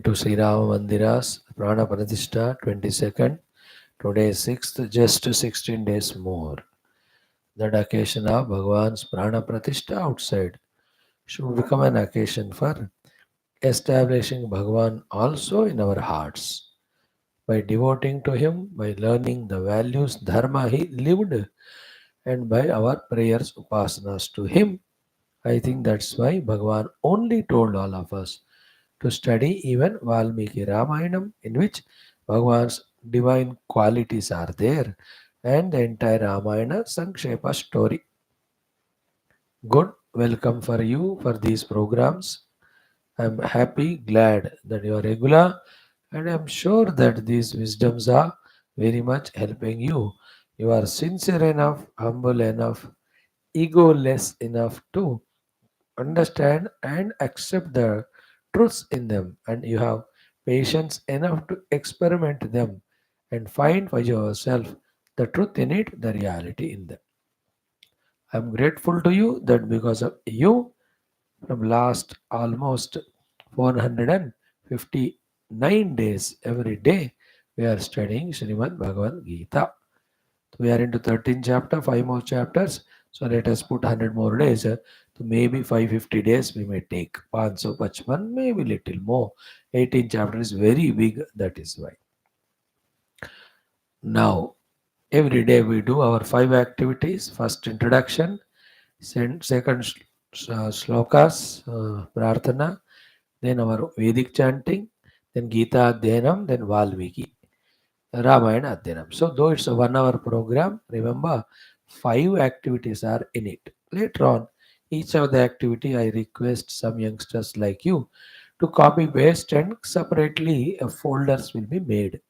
To Sri Rama Mandiras, Prana Pratishtha, 22nd, today 6th, just 16 days more. That occasion of Bhagavan's Prana Pratishtha outside should become an occasion for establishing Bhagavan also in our hearts. By devoting to him, by learning the values dharma he lived, and by our prayers upasanas to him. I think that's why Bhagavan only told all of us to study even Valmiki Ramayanam, in which Bhagavan's divine qualities are there, and the entire Ramayana Sankshepa story. Good, welcome for you for these programs. I'm happy, glad that you are regular, and I'm sure that these wisdoms are very much helping you. You are sincere enough, humble enough, egoless enough to understand and accept the truths in them, and you have patience enough to experiment them and find for yourself the truth in it, the reality in them. I'm grateful to you that because of you, from last almost 459 days every day, we are studying Srimad Bhagavad Gita. We are into 13th chapter, 5 more chapters. So let us put 100 more days. So maybe 550 days we may take. 555, maybe little more. 18th chapter is very big. That is why. Now, every day we do our 5 activities. First introduction, second slokas, prarthana, then our Vedic chanting, then Gita Adhyanam, then Valmiki. Ramayana Adhyanam. So, though it's a 1 hour program, remember 5 activities are in it. Later on, each of the activity I request some youngsters like you to copy paste and separately folders will be made.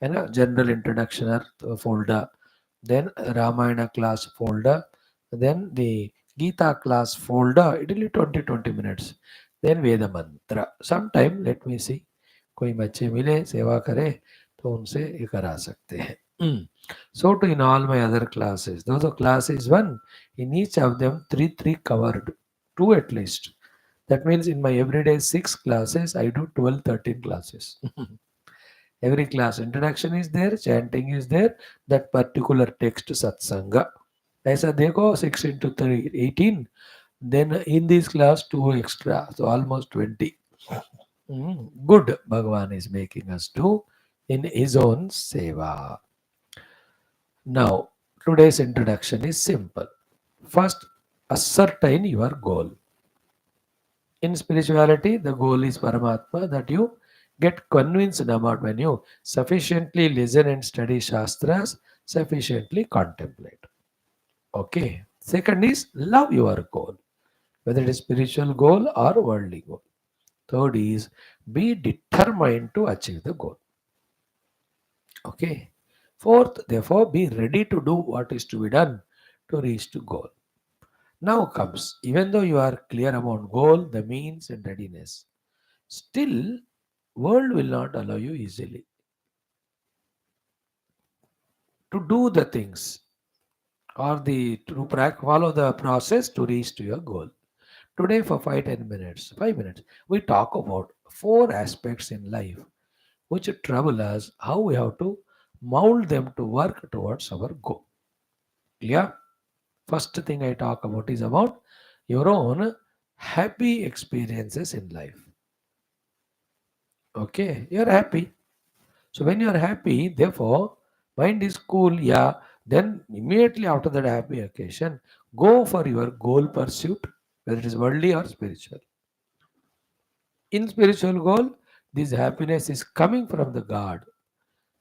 And a general introduction folder, then Ramayana class folder, then the Gita class folder. It will be 20 minutes. Then Veda mantra. Sometime let me see. कोई बच्चे मिले सेवा करे तो उनसे ये करा सकते हैं. So to in all my other classes, though the class is one, in each of them three covered, two at least. That means in my everyday 6 classes, I do 12, 13 classes. Every class introduction is there, chanting is there, that particular text satsanga. ऐसा देखो 6 into 3, 18. Then in this class 2 extra, so almost 20. Good Bhagavan is making us do in his own seva. Now, today's introduction is simple. First, ascertain your goal. In spirituality, the goal is Paramatma, that you get convinced about when you sufficiently listen and study Shastras, sufficiently contemplate. Okay. Second is love your goal, whether it is spiritual goal or worldly goal. Third is be determined to achieve the goal. Okay. Fourth, therefore, be ready to do what is to be done to reach the goal. Now comes, even though you are clear about goal, the means and readiness, still world will not allow you easily to do the things or follow the process to reach to your goal. Today for 5 minutes, we talk about 4 aspects in life which trouble us, how we have to mold them to work towards our goal. Yeah. First thing I talk about is about your own happy experiences in life. Okay, you're happy. So when you are happy, therefore, mind is cool, yeah, then immediately after that happy occasion, go for your goal pursuit, whether it is worldly or spiritual. In spiritual goal, this happiness is coming from the God.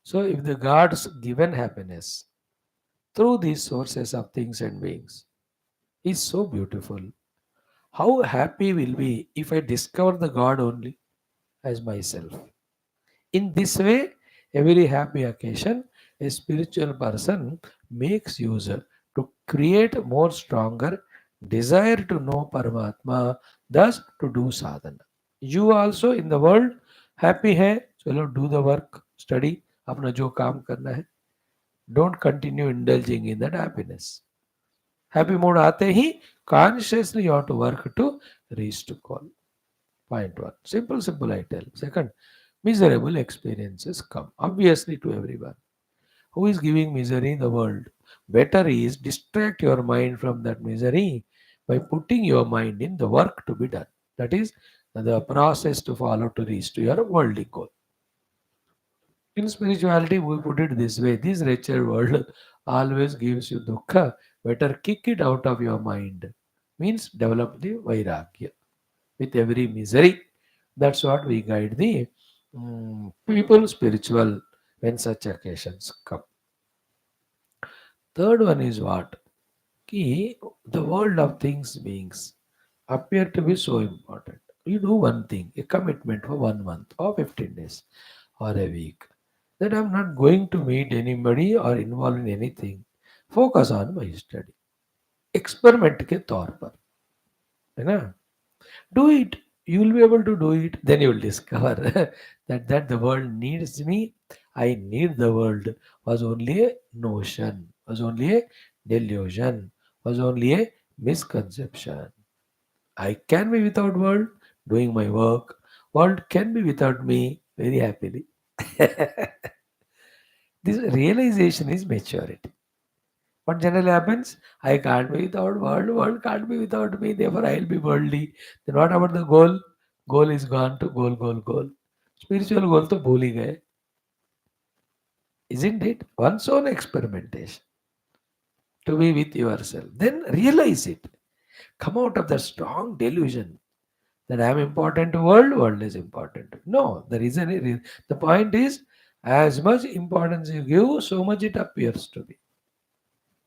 So if the God's given happiness through these sources of things and beings is so beautiful, how happy will be if I discover the God only as myself. In this way, every happy occasion, a spiritual person makes use to create more stronger desire to know Paramatma, thus to do sadhana. You also in the world happy है, चलो do the work, study, अपना जो काम करना है. Don't continue indulging in that happiness. Happy mood आते ही consciously you have to work to reach to goal. Point one. Simple I tell. Second, miserable experiences come. Obviously to everyone. Who is giving misery in the world? Better is distract your mind from that misery by putting your mind in the work to be done. That is the process to follow to reach to your worldly goal. In spirituality, we put it this way: this wretched world always gives you dukkha. Better kick it out of your mind. Means develop the vairagya with every misery. That's what we guide the people spiritual when such occasions come. Third one is what? Ki, the world of things beings appear to be so important. You do one thing, a commitment for 1 month or 15 days or a week, that I'm not going to meet anybody or involve in anything. Focus on my study. Experiment के तौर पर, है ना? Do it. You will be able to do it. Then you will discover that the world needs me. I need the world was only a notion, was only a delusion, was only a misconception. I can be without world doing my work. World can be without me very happily. This realization is maturity. What generally happens? I can't be without world, world can't be without me, therefore I'll be worldly. Then what about the goal? Goal is gone to goal. Spiritual goal to bhul hi gaye. Isn't it? One's own experimentation to be with yourself. Then realize it. Come out of the strong delusion that I am important to world, world is important. No, the reason is, the point is, as much importance you give, so much it appears to be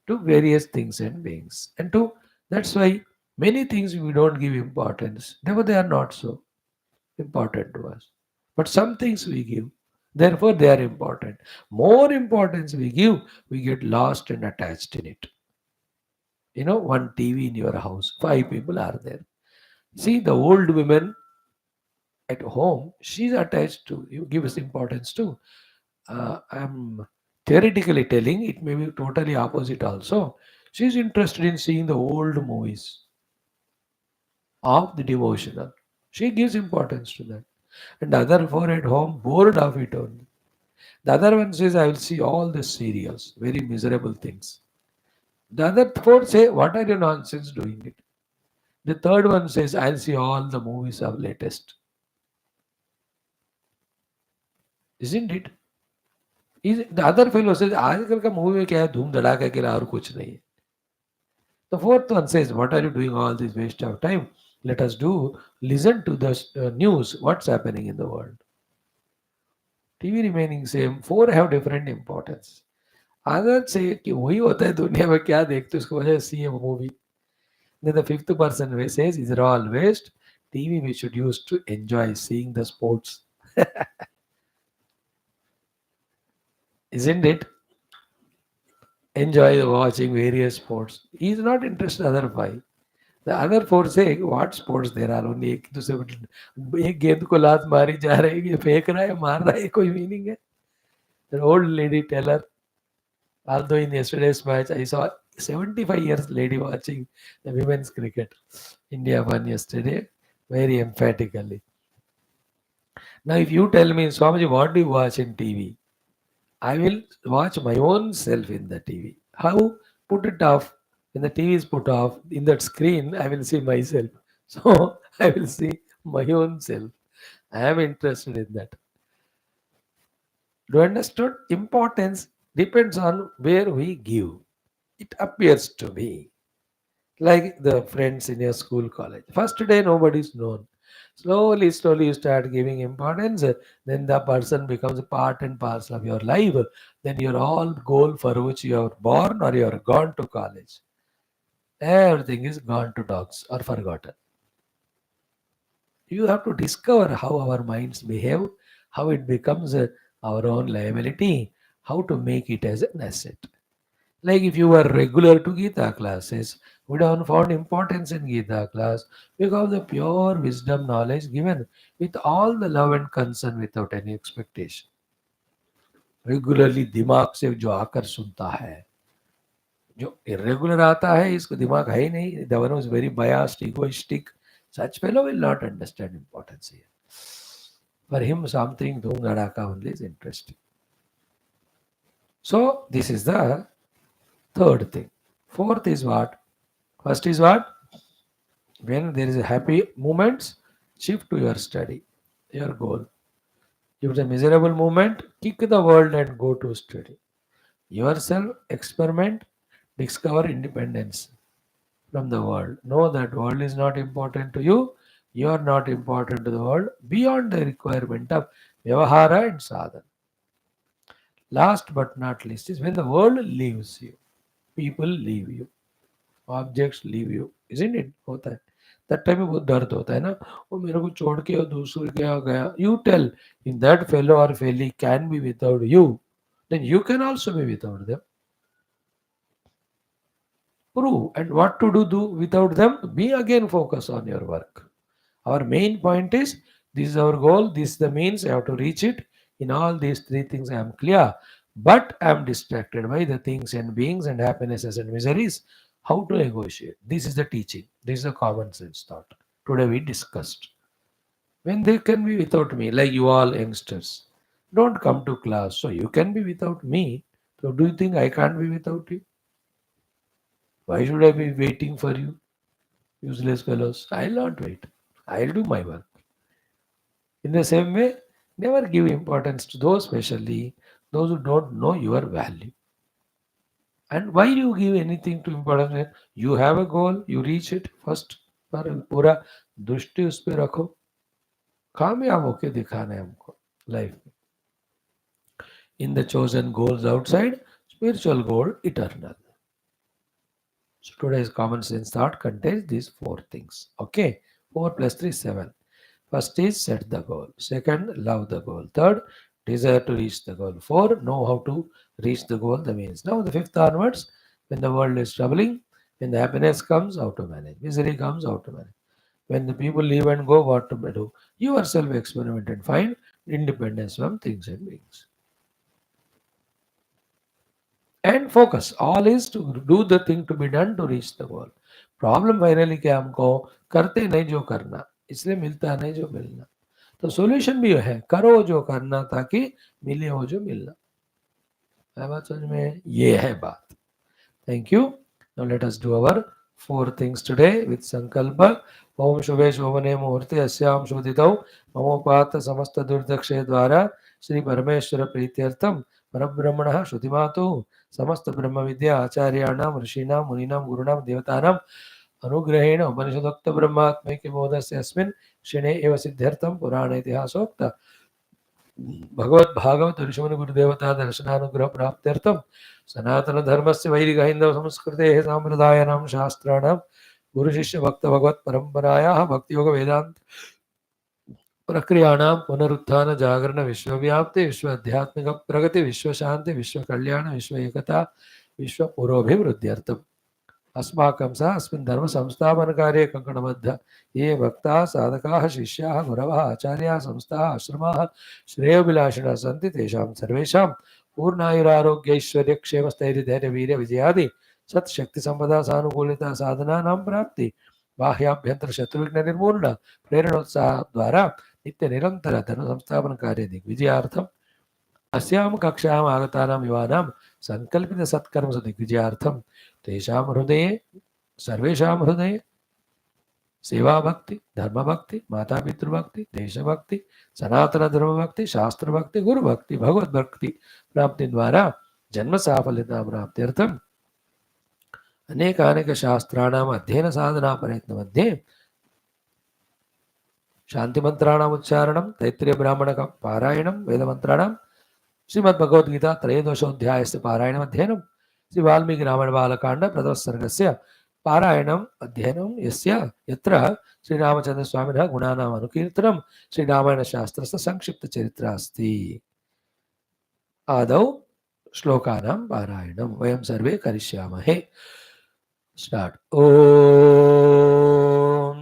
to various things and beings. And to that's why many things we don't give importance. Therefore, they are not so important to us. But some things we give. Therefore, they are important. More importance we give, we get lost and attached in it. One TV in your house, five people are there. See the old women at home, she's attached to you, give us importance too. I'm theoretically telling, it may be totally opposite also. She's interested in seeing the old movies of the devotional. She gives importance to that. And the other four at home bored of it only. The other one says, I will see all the serials, very miserable things. The other four say, what are you nonsense doing it? The third one says, I'll see all the movies of latest. Isn't it? The other fellow says, आजकल का movie में क्या है, धूम धड़ाका के अलावा और कुछ नहीं है. The fourth one says, what are you doing all this waste of time? Let us listen to the news, what's happening in the world. TV remaining same, four have different importance. Other say कि वही होता है दुनिया में, क्या देखते उसको वजह see a movie. Then the fifth person says, these are all waste. TV we should use to enjoy seeing the sports. Isn't it? Enjoy watching various sports. He is not interested in other five. The other four say, what sports there are? Only एक दूसरे एक गेंद को लात मारी जा रही है, फेंक रहा है, मार रहा है, कोई मीनिंग है? The old lady teller, although in yesterday's match I saw 75 years lady watching the women's cricket. India won yesterday very emphatically. Now if you tell me, Swamiji, what do you watch in TV? I will watch my own self in the TV. How? Put it off. When the TV is put off, in that screen, I will see myself. So I will see my own self. I am interested in that. Do you understand? Importance depends on where we give. It appears to me like the friends in your school, college. First day, nobody is known. Slowly, you start giving importance. Then the person becomes a part and parcel of your life. Then your all goal for which you are born or you are gone to college. Everything is gone to dogs or forgotten. You have to discover how our minds behave, how it becomes our own liability, how to make it as an asset. Like if you were regular to Geetha classes, would have found importance in Geetha class because the pure wisdom knowledge given with all the love and concern without any expectation. Regularly दिमाग से जो आकर सुनता है, जो irregular आता है, इसको दिमाग है ही नहीं. The one was very biased, egoistic, Such fellow will not understand importance here. For him, something Dhum Gadaka only is interesting. So, this is the third thing. Fourth is what? First is what? When there is a happy moments, shift to your study, your goal. If it's a miserable moment, kick the world and go to study. Yourself, experiment, discover independence from the world. Know that world is not important to you. You are not important to the world beyond the requirement of Vyavahara and Sadhana. Last but not least is when the world leaves you. People leave you. Objects leave you. Isn't it? होता है. That time में बहुत दर्द होता है ना. वो मेरे को छोड़ के और दूसरे गया गया. You tell if that fellow or fellow can be without you, then you can also be without them. Prove and what to do without them. Be again focus on your work. Our main point is this is our goal, this is the means, I have to reach it. In all these three things I am clear, but I am distracted by the things and beings and happinesses and miseries. How to negotiate? This is the teaching. This is the common sense thought. Today we discussed. When they can be without me, like you all youngsters, don't come to class, so you can be without me. So do you think I can't be without you? Why should I be waiting for you? Useless fellows. I'll not wait. I'll do my work. In the same way, never give importance to those, especially those who don't know your value. And why do you give anything to importance? You have a goal, you reach it first. पर पूरा दृष्टि उस पे रखो. कामयाब होके दिखाना है हमको लाइफ में. In the chosen goals outside, spiritual goal eternal. So today's common sense thought contains these four things. Okay, 4 plus 3 7. First is set the goal. Second, love the goal. Third, desire to reach the goal. Four, know how to reach the goal, the means. Now, the fifth onwards, when the world is troubling, when the happiness comes, how to manage. Misery comes, how to manage. When the people leave and go, what to do. You yourself experiment and find independence from things and beings. And focus. All is to do the thing to be done to reach the goal. Problem finally क्या हमको करते नहीं जो करना इसलिए मिलता नहीं जो मिलना तो सॉल्यूशन भी है करो जो करना ताकि मिले हो जो मिलना है बात समझ में ये है बात thank you now let us do our four things today with संकल्प ओम शुभे शोभने मुहूर्ते अस्याम शोधितौ ममोपात समस्त दुर्दक्षे द्वारा श्री परमेश्वर प्रीत्यर्थम परब्रह्मणः श्रुतिमातु समस्त ब्रह्म विद्या आचार्याणां ऋषीणां मुनीनां गुरूणां देवतानां अनुग्रहेण उपनिषदोक्त ब्रह्मात्मैक्य बोधस्य अस्मिन् क्षणे एव सिद्ध्यर्थं पुराण इतिहासोक्त भगवत भागवत ऋषिमुनि गुरुदेवता दर्शनानुग्रह प्राप्त्यर्थं सनातन धर्मस्य वैदिक हिंदव संस्कृतेः साम्प्रदायानां शास्त्राणां गुरु शिष्य भक्त भगवत परंपरायाः भक्ति योग वेदांत प्रक्रियाणां पुनरुत्थान जागरण विश्वव्याप्ति विश्व आध्यात्मिक प्रगति विश्व शांति विश्व कल्याण विश्व एकता विश्व पुरोभिवृद्ध्यर्थम् अस्माकं सह अस्मिन् धर्म संस्थापन कार्ये कंकणबद्ध ये भक्ताः साधकाः शिष्याः गुरवः आचार्याः संस्थाः आश्रमाः श्रेयोभिलाषिणः सन्ति तेषां सर्वेषां पूर्णायुरारोग्यैश्वर्य क्षेमस्थैर्य धैर्य वीर्य विजयादि सत्शक्ति संपदा सानुकूलिता साधनानां प्राप्ति बाह्याभ्यंतर शत्रुघ्न निर्मूलन प्रेरणोत्साह द्वारा नित्य निरंतर धर्म संस्थापन कार्य दिग्विजयार्थम अस्याम कक्षायाम आगतानां युवानां संकल्पित सत्कर्म दिग्विजयार्थम तेषां हृदये सर्वेषां हृदये सेवा भक्ति धर्म भक्ति माता पितृभक्ति देशभक्ति सनातन धर्म भक्ति शास्त्र भक्ति गुरु भक्ति भगवत भक्ति प्राप्ति द्वारा जन्म साफल्यता प्राप्त्यर्थम अनेकानेक शास्त्राणाम् अध्ययन साधना प्रयत्न मध्ये शांति मंत्राणाम् उच्चारणं तैत्तिरीय ब्राह्मण पारायणं वेद मंत्राणां श्रीमद्भगवद्गीता त्रयोदशोऽध्यायस्य पारायणम् अध्ययनं श्री वाल्मीकि रामायण बालकांड प्रथम सर्गस्य पारायणम् अध्ययनं यस्य यत्र श्री रामचंद्र स्वामिनः गुणानाम् अनुकीर्तनं श्री रामायण शास्त्रस्य संक्षिप्त चरित्र अस्ति आदौ श्लोकानां पारायणं वयं सर्वे करिष्यामहे स्टार्ट ओम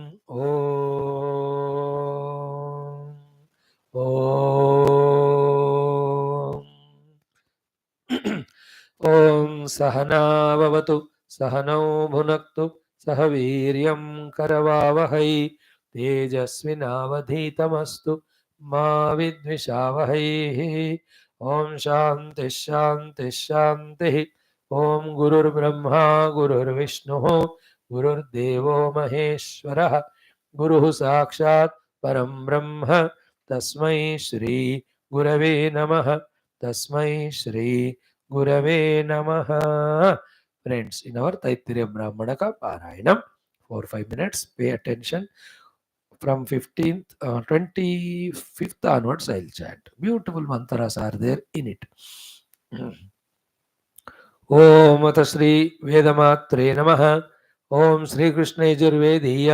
ओम सहनाववतु सहनौ भुनक्तु सह वीर्यं करवावहै तेजस्विनावधीतमस्तु मा विद्विषावहैः। ॐ शान्तिः शान्तिः शान्तिः। ॐ गुरुर्ब्रह्मा गुरुर्विष्णुः गुरुर्देवो महेश्वरः गुरुः साक्षात् परं ब्रह्म तस्मै श्री गुरवे नमः। तस्मै श्री गुरवे नमः। Friends, in our Taittiriya Brahmanaka Parayanam, 4-5 minutes, pay attention. From 15th, 25th onwards, I'll chant. Beautiful mantras are there in it. ओम अथ श्री वेदमात्रे नमः। ओम श्री कृष्ण यजुर्वेदीय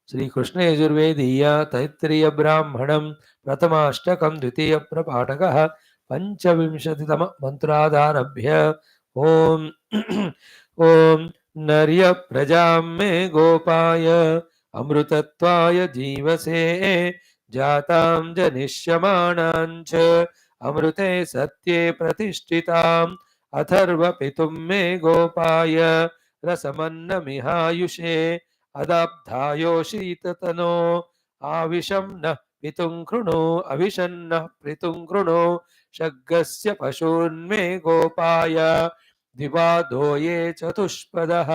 श्री कृष्ण यजुर्वेदीय तैत्तिरीय ब्राह्मणं प्रथमाष्टकं द्वितीय प्रपाठकः पंचविंशतितम मंत्रादारभ्य। ओम ओम नर्य प्रजां मे गोपाय अमृतत्वाय जीवसे जातां जनिष्यमाणां च अमृते सत्ये प्रतिष्ठिताम् अथर्वपितुं मे गोपाय रसमन्नमिहायुषे अदाब्धायोषीततनो आविशं नः पितुं कृणु अविशन्नः पितुं कृणु शग्गस्य पशून्मे गोपाय द्विपादो ये चतुष्पदः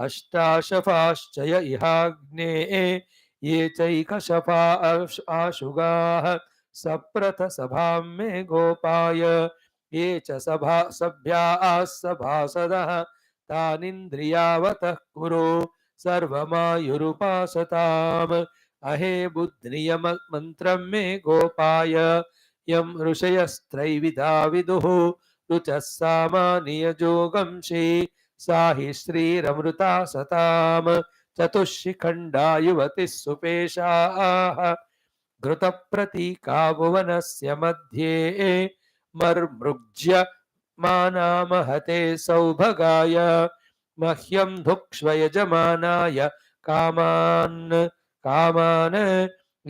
अष्टाशफाश्च य इहाग्ने ये चैकशफा आशुगाः सप्रथसभां मे गोपाय ये च सभ्याः सभासदः तानिन्द्रियावतः कुरु सर्वमायुरुपासताम् अहे बुद्धियम मन्त्रं मे गोपाय यं ऋषयस्त्रैविधा विदुः रुचः सामानियजोगंषि साहि श्रीरमृता सताम् चतुष्शिखण्डा युवतिः सुपेशाः घृतप्रतीका भुवनस्य मध्ये मर्मृज्य मानामहते सौभगाय मह्यं धुक्ष्व यजमानाय कामान्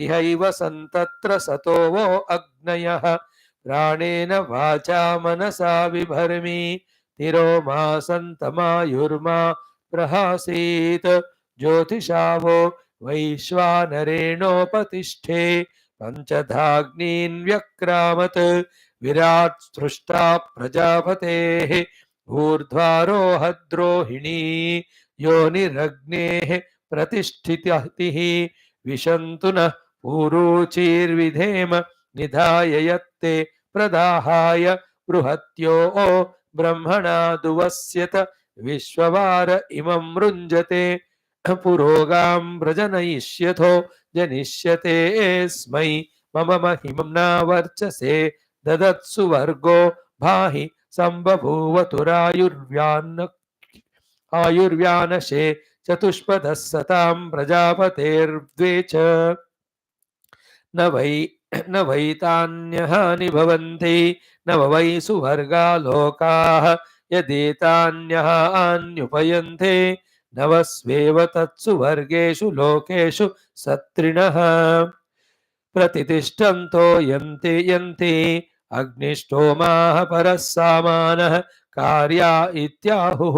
इहैव सन्तत्र सतो वो अग्नयः प्राणेन वाचा मनसा बिभर्मि तिरो मा सन्तमायुर्मा प्रहासीत् ज्योतिषावो वैश्वानरेणोपतिष्ठे पञ्चधाग्नीन् व्यक्रामत् विराट सृष्टा प्रजापतेः ऊर्ध्वारोहद्रोहिणी योनिरग्नेः प्रतिष्ठितिः विशन्तु नः पूरूचीर्विधेम निधाय यत्ते प्रदाहाय बृहत्यो ब्रह्मणा दुवस्यत विश्ववार इमं मृञ्जते पुरोगां व्रजनयिष्यथो जनिष्यते स्मै मम महिम्ना वर्चसे ददत्सु वर्गो भाहि आयुर्व्यानशे चतुष्पदः सतां प्रजापतेर्द्वे च न वै तान्यहानि भवन्ति न वै सुवर्गा लोकाः यदेतान्यहान्युपयन्ते नवस्वेव तत्सु वर्गेषु लोकेषु सत्रिणः प्रतितिष्ठन्तो यन्ति अग्निष्टोमाः परः सामानः कार्या इत्याहुः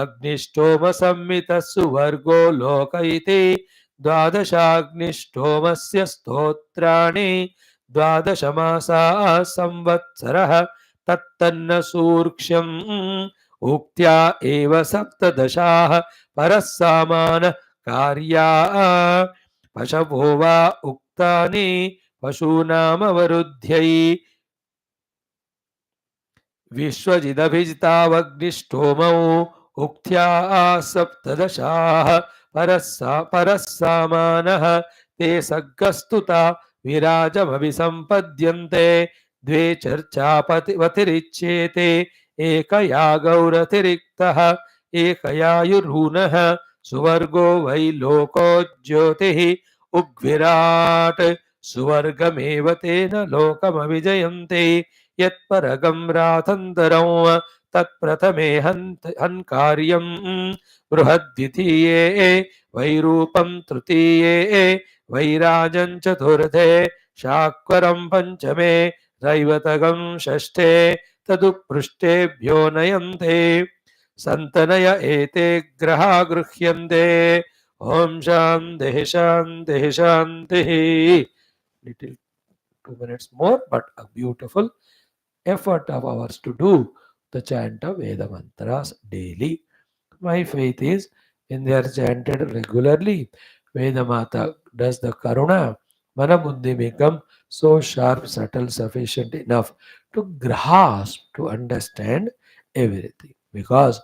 अग्निष्टोमसंमितः सुवर्गो लोक इति द्वादशाग्निष्टोमस्य स्तोत्राणि द्वादशमासाः संवत्सरः तत्तन्न सूक्ष्यम् उक्त्या एव सप्तदशाः परः सामानः कार्या पशवो वा उक्तानि पशूनामवरुध्यै विश्वजिदभिजितावग्निष्टोमौ उक्त्या सप्तदशाः परः सामानः ते सर्गस्तुता विराजमभिसम्पद्यन्ते द्वे चर्चापतिवतिरिच्येते एकया गौरतिरिक्तः एकयायुरूनः सुवर्गो वै लोको ज्योतिः उग्विराट् सुवर्गमेव तेन लोकमविजयन्ते यत्परगं रातन्तरं तत्प्रथमे हन्कार्यं बृहद्द्वितीये वैरूपं तृतीये वैराजं चतुर्थे शाक्वरं पञ्चमे दैवतगं षष्ठे तदुपृष्ठेभ्यो नयन्ते सन्तनय एते ग्रहा गृह्यन्ते Om Shanti Shanti Shanti. Little 2 minutes more, but a beautiful effort of ours to do the chant of Veda mantras daily. My faith is when they are chanted regularly, Vedamata does the Karuna, Manabuddhi become so sharp, subtle, sufficient enough to grasp, to understand everything. Because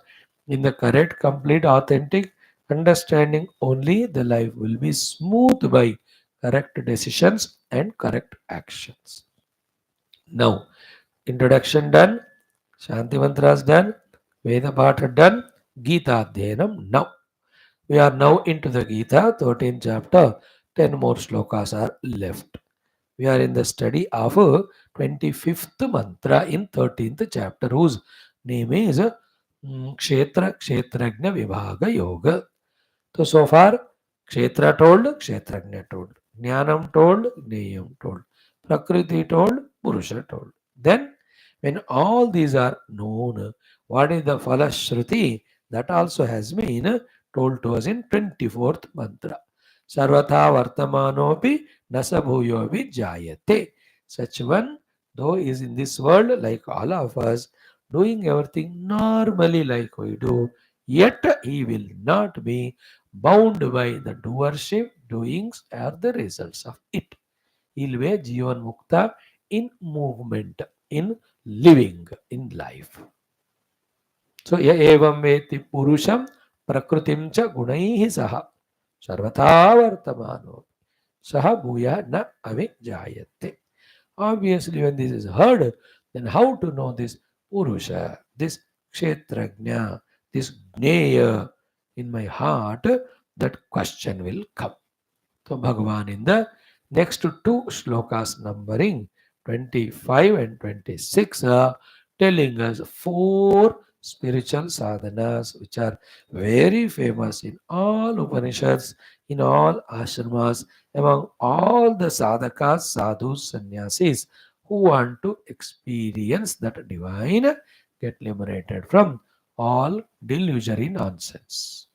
in the correct, complete, authentic understanding, only the life will be smooth by correct decisions and correct actions. Now, introduction done, Shanti mantras done, Veda Patha done, Geetha Dhyanam now. We are now into the Gita, 13th chapter. 10 more slokas are left. We are in the study of 25th mantra in 13th chapter, whose name is Kshetra Kshetrajna Vibhaga Yoga. So far, Kshetra told, Kshetrajna told, Jnanam told, Gneyam told, Prakriti told, Purusha told. Then, when all these are known, what is the Falashruti? That also has been told to us in 24th mantra. Sarvatha Vartamanopi Nasabhuyovi Jayate. Such one, though is in this world like all of us, doing everything normally like we do, yet he will not be bound by the doership, doings, or the results of it. He'll be Jivan Mukta in movement, in living, in life. So, evam veti purusham prakritim cha gunaihi saha sarvatha vartamano saha bhuya na avijayate. Obviously, when this is heard, then how to know this Purusha, this Kshetrajna, this Gneya in my heart, that question will come. So Bhagavan in the next two shlokas numbering 25 and 26 are telling us four spiritual sadhanas which are very famous in all Upanishads, in all ashramas, among all the sadhakas, sadhus, sannyasis who want to experience that divine, get liberated from all delusory nonsense.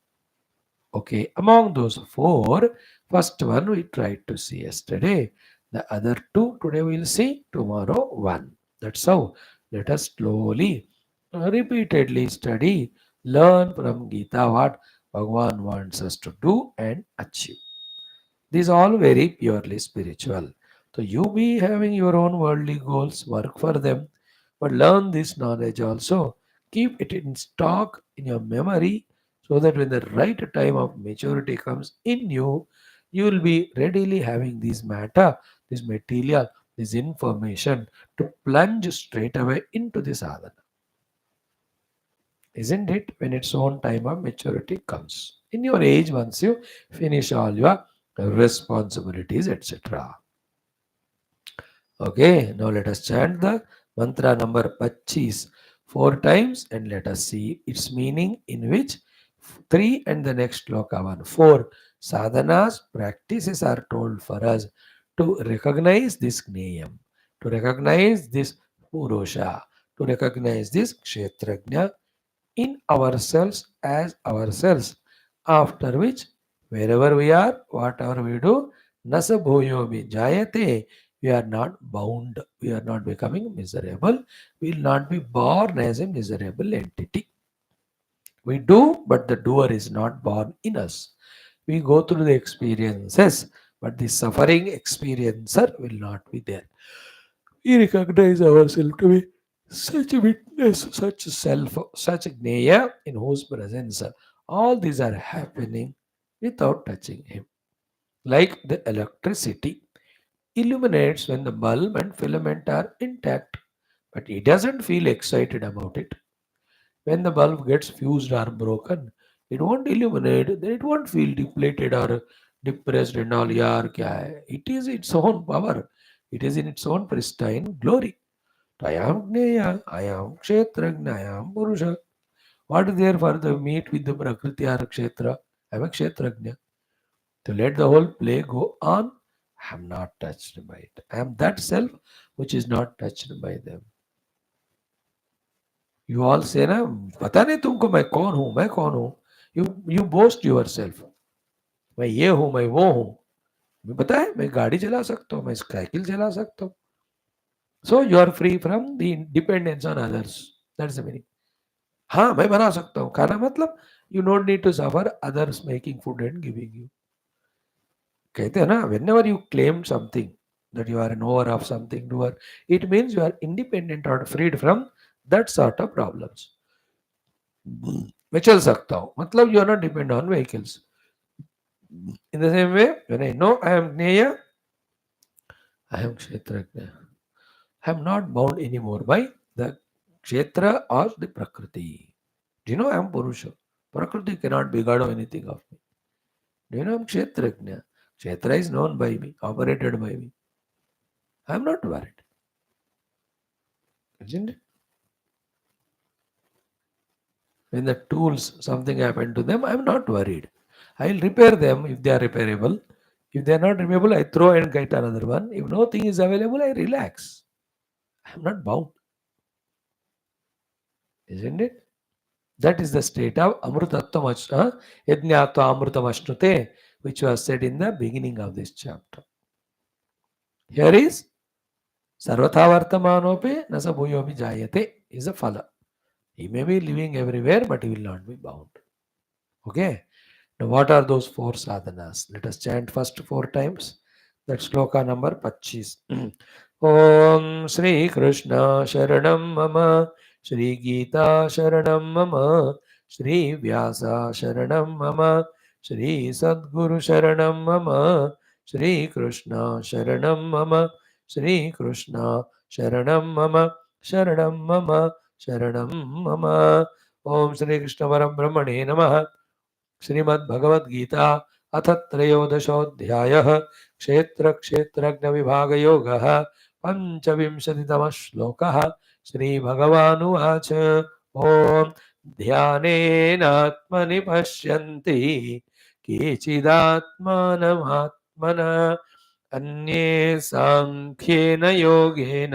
Okay, among those four, first one we tried to see yesterday. The other two today we'll see, tomorrow one. That's how. Let us slowly, repeatedly study, learn from Gita what Bhagavan wants us to do and achieve. These all very purely spiritual. So you be having your own worldly goals, work for them, but learn this knowledge also. Keep it in stock in your memory so that when the right time of maturity comes in you, you will be readily having this matter, this material, this information to plunge straight away into the sadhana. Isn't it? When its own time of maturity comes. In your age, once you finish all your responsibilities, etc. Okay, now let us chant the mantra number 25 four times and let us see its meaning in which three and the next sloka one. Four sadhanas, practices are told for us to recognize this Gneyam, to recognize this Purusha, to recognize this Kshetrajna in ourselves as ourselves. After which, wherever we are, whatever we do, nasabhoyo jayate, we are not bound, we are not becoming miserable, we will not be born as a miserable entity. We do, but the doer is not born in us. We go through the experiences, but the suffering experiencer will not be there. We recognize ourselves to be such a witness, such self, such Gneya in whose presence all these are happening without touching him. Like the electricity illuminates when the bulb and filament are intact, but he doesn't feel excited about it. When the bulb gets fused or broken, it won't illuminate, then it won't feel depleted or depressed and all. Yaar, kya hai? It is its own power, it is in its own pristine glory. I am Gneya, I am Kshetrajna, I am Purusha. What is there for the meet with the Prakriti or Kshetra? I am a Kshetrajna. To let the whole play go on, I am not touched by it. I am that self which is not touched by them. You all say ना पता नहीं तुमको मैं कौन हूँ You boast yourself. मैं ये हूं, मैं वो हूं, मैं पता है मैं गाड़ी चला सकता हूँ, मैं साइकिल चला सकता हूँ. So you are free from the dependence on others. That's the meaning. हाँ मैं बना सकता हूँ खाना, मतलब you don't need to suffer others making food and giving you. कहते हैं ना, whenever you claim something that you are an knower of something doer, it means you are independent or freed from that sort of problems. मैं चल सकता हूँ मतलब you are not dependent on vehicles. In the same way, when I know I am Gneya, I am Kshetrajna. I am not bound anymore by the Kshetra or the Prakriti. Do you know I am Purusha? Prakriti cannot begado anything of me. Do you know I am Kshetrajna? Kshetra is known by me, operated by me. I am not worried. Isn't it? When the tools, something happened to them, I am not worried. I will repair them if they are repairable. If they are not repairable, I throw and get another one. If no thing is available, I relax. I am not bound. Isn't it? That is the state of Amrutattva Yajñatva Amrutamashnute, which was said in the beginning of this chapter. Here is Sarvatha Vartamanope Nasa Bhuyopi Jayate is a phala. He may be living everywhere, but he will not be bound. Okay. Now, what are those four sadhanas? Let us chant first 4 times. That's sloka number 25. Om Shri Krishna Sharanam Mama, Shri Geetha Sharanam Mama, Shri Vyasa Sharanam Mama, Shri Sadguru Sharanam Mama, Shri Krishna Sharanam Mama, Shri Krishna Sharanam Mama, Sharanam Mama, Sharanam Mama. Om Shri Krishna Varam Brahmane Namaha. Shrimad Bhagavad Gita अथ त्रयोदशोऽध्यायः क्षेत्र क्षेत्रज्ञ विभाग योगः पंचविंशतितमः श्लोकः श्रीभगवानुवाच ओम ध्यानेनात्मनि पश्यन्ति केचिदात्मानमात्मना अन्ये सांख्येन योगेन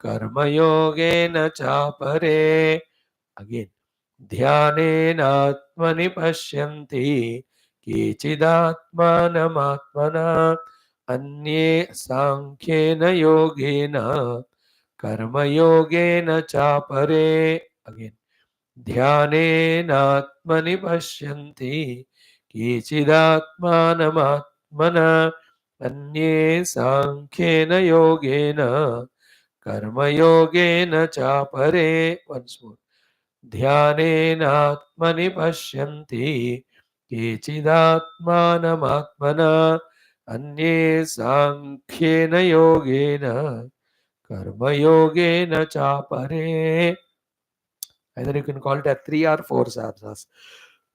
कर्मयोगेन चापरे. अगेन ध्यानेनात्मनि पश्यन्ति केचिदात्मानमात्मना अन्ये सांख्येन योगेन कर्मयोगेन चापरे. अगेन ध्यानेनात्मनि पश्यन्ति केचिदात्मानमात्मना अन्ये सांख्येन योगेन कर्मयोगेन चापरे. Once more. ध्यानेनात्मनि पश्यन्ति केचिदात्मानमात्मना अन्ये सांख्येन योगेन कर्मयोगेन चापरे. Either you can call it as 3 or 4 sadhanas.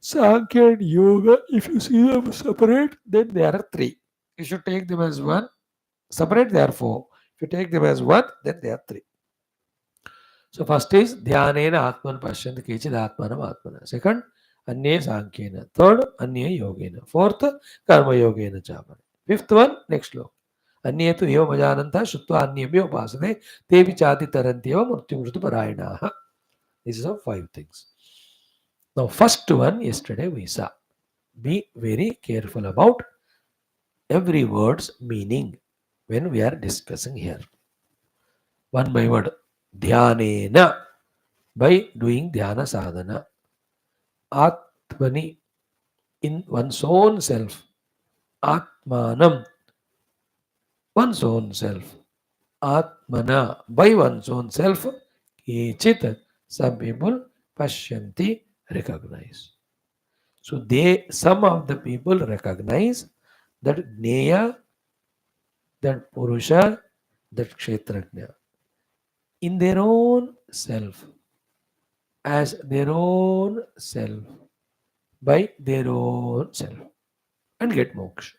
Sankhya and yoga, if you see them separate, then they are 3. You should take them as one. Separate, they are 4. If you take them as one, then they are 3. So first is dhyanena atman pashyanti kechid atmanam atmana. Second, anye sankhena. Third, anye yogena. Fourth, karma yogena chapare. Fifth one, next sloka. अन्ये तु एवम् अजानन्तः श्रुत्वा अन्येभ्यो उपासते तेऽपि चाति तरन्त्येव मृत्युमृतपरायणाः. These are 5 things. Now first one, yesterday we saw. Be very careful about every word's meaning when we are discussing here. One by word. Dhyanena, by doing dhyana sadhana. Atmani, in one's own self. Atmanam, one's own self. Atmana, by one's own self. Kechit, some people, pashyanti, recognize. So some of the people recognize that Gneya, that Purusha, that Kshetrajna in their own self, as their own self, by their own self, and get moksha.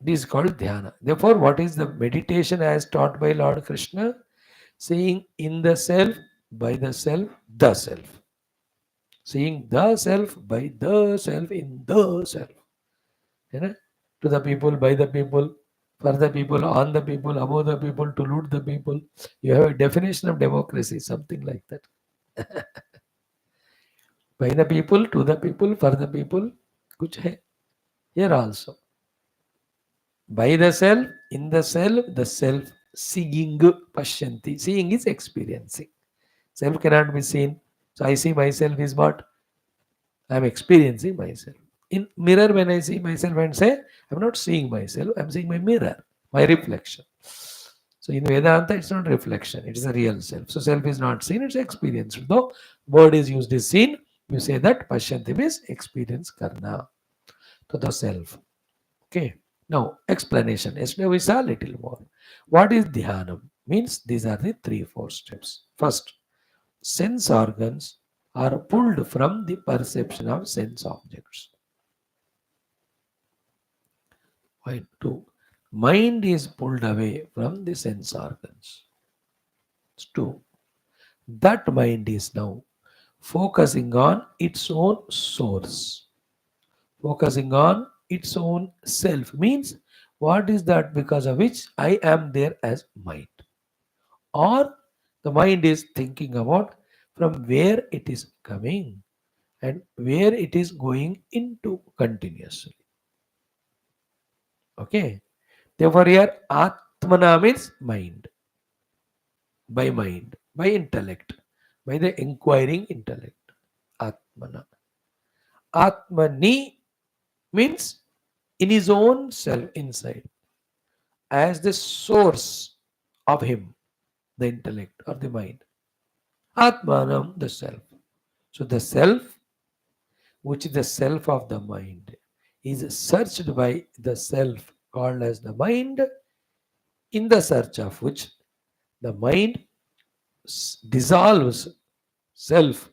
This is called dhyana. Therefore, what is the meditation as taught by Lord Krishna? Seeing in the self, by the self, the self. Seeing the self, by the self, in the self. You know? To the people, by the people, for the people, on the people, above the people, to loot the people. You have a definition of democracy, something like that. By the people, to the people, for the people, kuch hai. Here also. By the self, in the self seeing pashyanti. Seeing is experiencing. Self cannot be seen. So I see myself is what? I am experiencing myself. In mirror, when I see myself and say, I'm not seeing myself, I'm seeing my mirror, my reflection. So in Vedanta, it's not reflection, it is a real self. So self is not seen, it's experienced. Though word is used as seen, you say that pashyanti means experience karna to the self. Okay. Now explanation. Yesterday we saw a little more. What is dhyanam? Means these are the 3-4 steps. First, sense organs are pulled from the perception of sense objects. Point 2. Mind is pulled away from the sense organs. 2. That mind is now focusing on its own source, focusing on its own self. Means what is that because of which I am there as mind? Or the mind is thinking about from where it is coming and where it is going into continuously. Okay. Therefore, here Atmana means mind, by intellect, by the inquiring intellect. Atmana. Atmani means in his own self inside, as the source of him, the intellect or the mind. Atmanam, the self. So the self, which is the self of the mind, is searched by the self called as the mind, in the search of which the mind dissolves self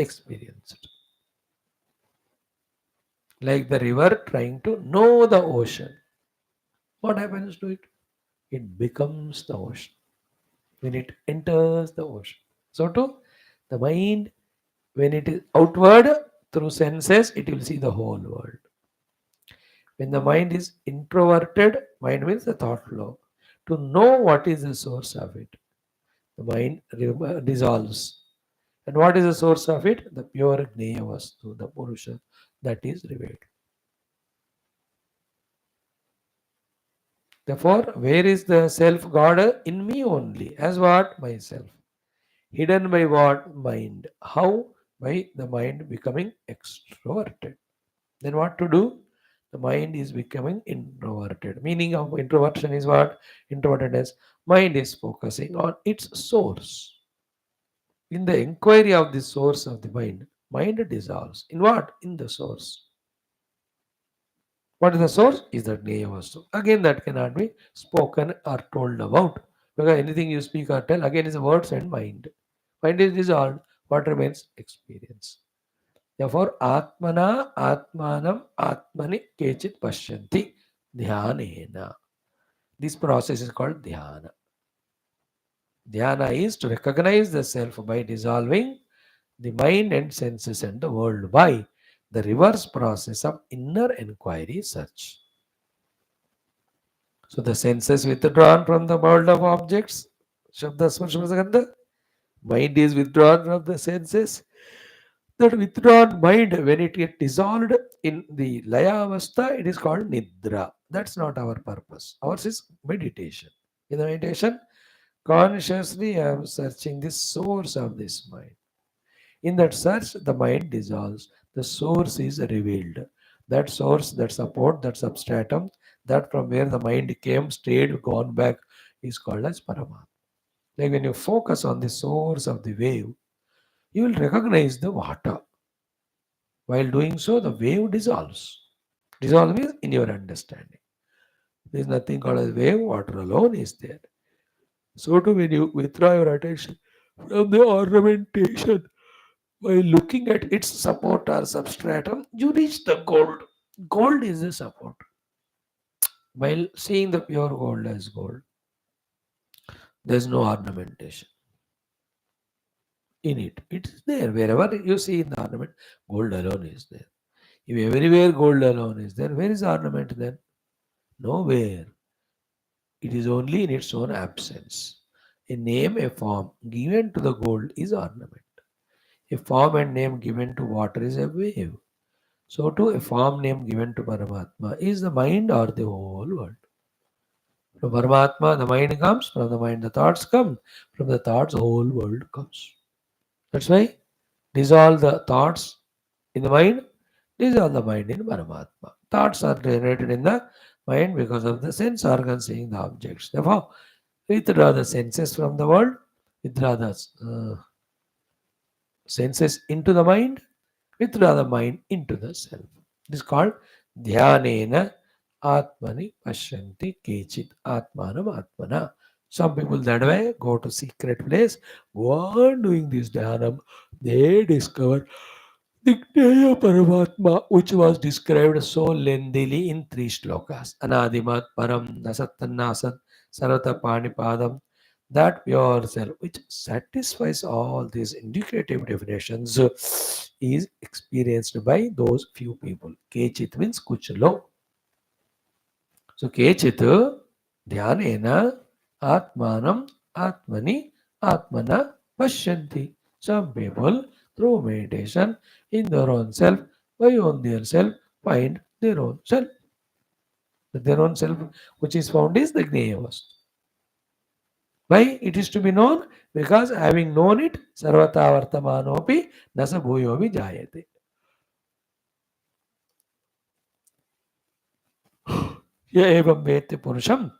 experienced. Like the river trying to know the ocean. What happens to it? It becomes the ocean when it enters the ocean. So too, the mind, when it is outward through senses, it will see the whole world. When the mind is introverted, mind means the thought flow. To know what is the source of it, the mind dissolves. And what is the source of it? The pure Gneya Vastu, the Purusha that is revealed. Therefore, where is the self God? In me only. As what? Myself. Hidden by what? Mind. How? By the mind becoming extroverted. Then what to do? The mind is becoming introverted. Meaning of introversion is what? Introvertedness. Mind is focusing on its source. In the inquiry of the source of the mind dissolves. In what? In the source. What is the source? Is that Gneya Vastu. Again, that cannot be spoken or told about. Because anything you speak or tell, again, is words and mind. Mind is dissolved. What remains? Experience. Therefore, Atmana, Atmanam, Atmani, Kechit Pashyanti, Dhyanena. This process is called Dhyana. Dhyana is to recognize the self by dissolving the mind and senses and the world by the reverse process of inner inquiry search. So the senses withdrawn from the world of objects, Shabda Smarshamasagandha, mind is withdrawn from the senses. That withdrawn mind, when it gets dissolved in the Laya Avastha, it is called Nidra. That's not our purpose. Ours is meditation. In the meditation, consciously I am searching the source of this mind. In that search, the mind dissolves. The source is revealed. That source, that support, that substratum, that from where the mind came, stayed, gone back, is called as Paramatma. Like when you focus on the source of the wave, you will recognize the water. While doing so, the wave dissolves. Dissolve means in your understanding. There is nothing called as wave, water alone is there. So too, when you withdraw your attention from the ornamentation, by looking at its support or substratum, you reach the gold. Gold is the support. While seeing the pure gold as gold, there is no ornamentation in it. It is there. Wherever you see in the ornament, gold alone is there. If everywhere gold alone is there, where is ornament then? Nowhere. It is only in its own absence. A name, a form given to the gold is ornament. A form and name given to water is a wave. So too a form name given to Paramatma is the mind or the whole world. From Paramatma the mind comes, from the mind the thoughts come, from the thoughts the whole world comes. That's why dissolve the thoughts in the mind, dissolve the mind in Paramatma. Thoughts are generated in the mind because of the sense organs seeing the objects. Therefore, withdraw the senses from the world, withdraw the senses into the mind, withdraw the mind into the self. This is called Dhyanena Atmani Pashyanti Kechit Atmanam Atmana. Some people that way go to secret place, go on doing this dhyanam, they discover the Gneya Paramatma, which was described so lengthily in three slokas. Anadimat Param Nasattanasat Sarata Panipadam, that pure self, which satisfies all these indicative definitions, is experienced by those few people. Kechit means kuchlo. So Kechit Dhyanena Atmanam Atmani Atmana Pashyanti. Some people through meditation in their own self, by on their self, find their own self. Their own self, which is found is the Gneya Vastu. Why it is to be known? Because having known it, sarvata vartamanopi nasa bhuyovi jayate. य एवं वेत्ति पुरुषं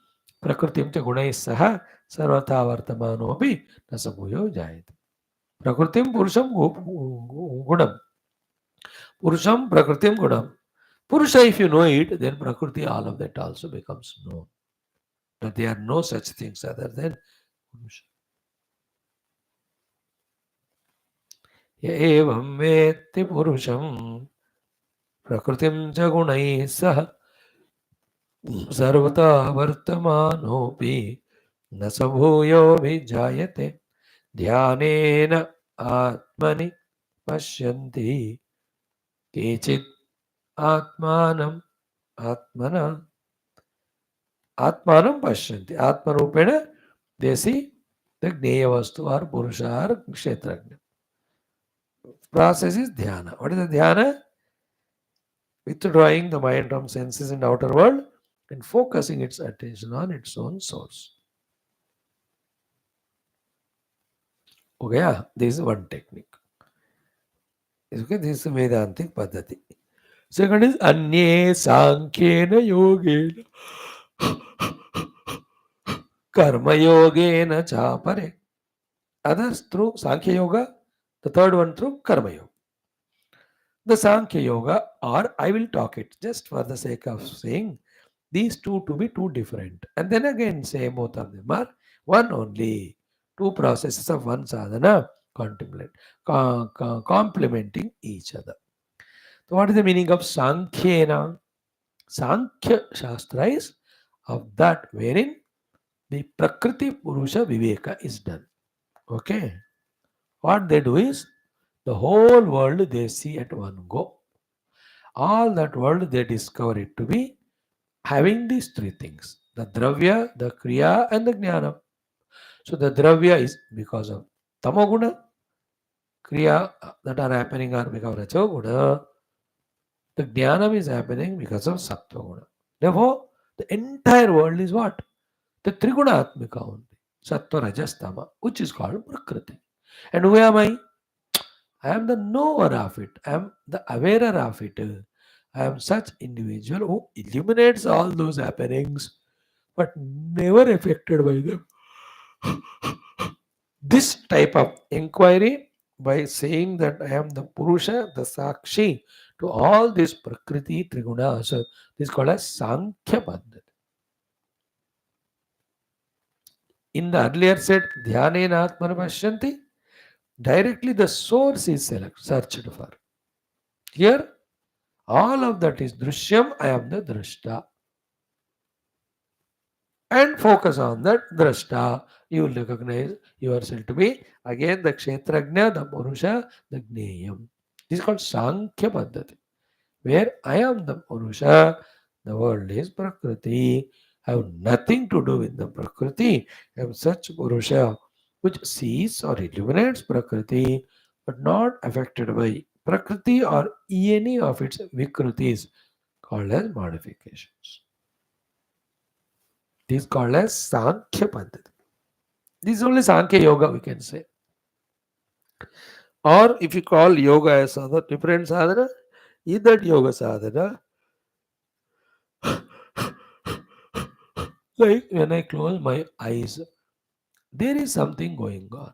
प्रकृतिं च गुणैः सह सर्वथा वर्तमानोऽपि न स भूयो जायते. प्रकृतिं पुरुषं गुणं, पुरुषं प्रकृतिं गुणं. Purusha, if you know it, then Prakriti, all of that also becomes known. But there are no such things other than Purusha. एवं वेत्ति पुरुषं प्रकृतिं च गुणैः सह सर्वथा वर्तमानोऽपि न स भूयोऽभिजायते. ध्यानेन आत्मनि पश्यन्ति केचित् आत्मानं आत्मना आत्मानं पश्यन्ति. Atmarupena they see the Gneya Vastu or Purusha or Kshetrajna. Process is dhyana. What is the dhyana? Withdrawing the mind from senses in the outer world and focusing its attention on its own source. Okay, yeah, this is one technique. Okay, this is Vedantic Paddhati. Second is Anye Sankhena Yogena Karma Yogena Chapare. Others through Sankhya Yoga, the third one through Karma Yoga. The Sankhya Yoga, or I will talk it just for the sake of saying these two to be two different. And then again say both of them are one only. Two processes of one sadhana complementing each other. So what is the meaning of Sankhyena? Sankhya Shastra is of that wherein the Prakriti Purusha Viveka is done. Okay. What they do is the whole world they see at one go. All that world they discover it to be having these three things: the Dravya, the Kriya, and the Jnana. So the Dravya is because of Tamoguna, Kriya that are happening are because of Rajoguna, the Jnanam is happening because of Sattvaguna. Therefore, the entire world is what? The Triguna Atmika only. Sattva, Rajas, Tama, which is called Prakriti. And who am I? I am the knower of it. I am the awarer of it. I am such individual who illuminates all those happenings but never affected by them. This type of inquiry, by saying that I am the Purusha, the Sakshi to all these Prakriti Trigunas, this is called as Sankhya Paddhati. In the earlier said, Dhyanena Atmana Pashyanti, directly the source is searched for. Here, all of that is Drishyam, I am the Drashta. And focus on that Drashta, you will recognize yourself to be again the Kshetrajna, the Purusha, the Gneyam. This is called Sankhya Paddhati, where I am the Purusha, the world is Prakriti. I have nothing to do with the Prakriti. I am such Purusha which sees or illuminates Prakriti but not affected by Prakriti or any of its Vikrutis, called as modifications. This is called as Sankhya Paddhati. This is only Sankhya Yoga, we can say. Or if you call yoga as other different sadhana, in that yoga sadhana, like when I close my eyes, there is something going on.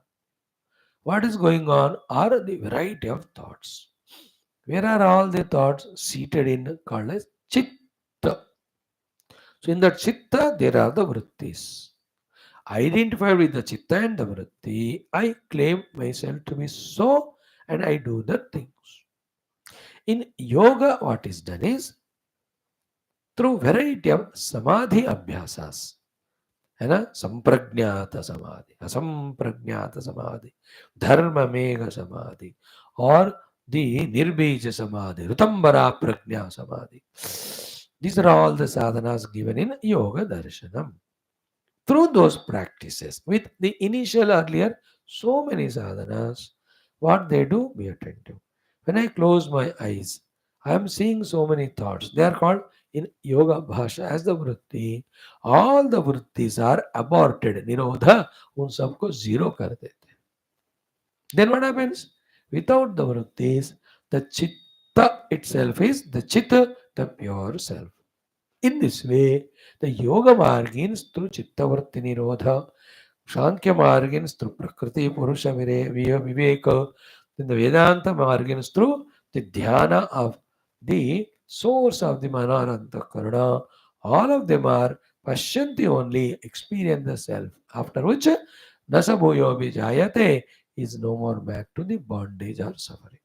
What is going on are the variety of thoughts. Where are all the thoughts seated in called as chitta? So in that chitta, there are the vrittis. Identified with the chitta and the vritti, I claim myself to be so and I do the things. In yoga, what is done is through variety of samadhi abhyasas. है ना संप्रज्ञात समाधि असंप्रज्ञात समाधि धर्म मेघ समाधि और the nirbij samadhi ritambara prajna samadhi. These are all the sadhanas given in yoga darshanam. Through those practices with the initial earlier so many sadhanas, what they do, be attentive. When I close my eyes, I am seeing so many thoughts. They are called in yoga bhasha as the vritti. All the vrittis are aborted, nirodha, उन सबको zero कर देते. Then what happens? Without the vrittis, the chitta itself is the chitta, the pure self. In this way, the yoga margins through chittavritti nirodha, Sankhya margins through prakriti purusha viveka, then the Vedanta margins through the dhyana of the source of the manananta karuna. All of them are pashyanti only, experience the self. After which, nasabhuyo vijayate is no more back to the bondage or suffering.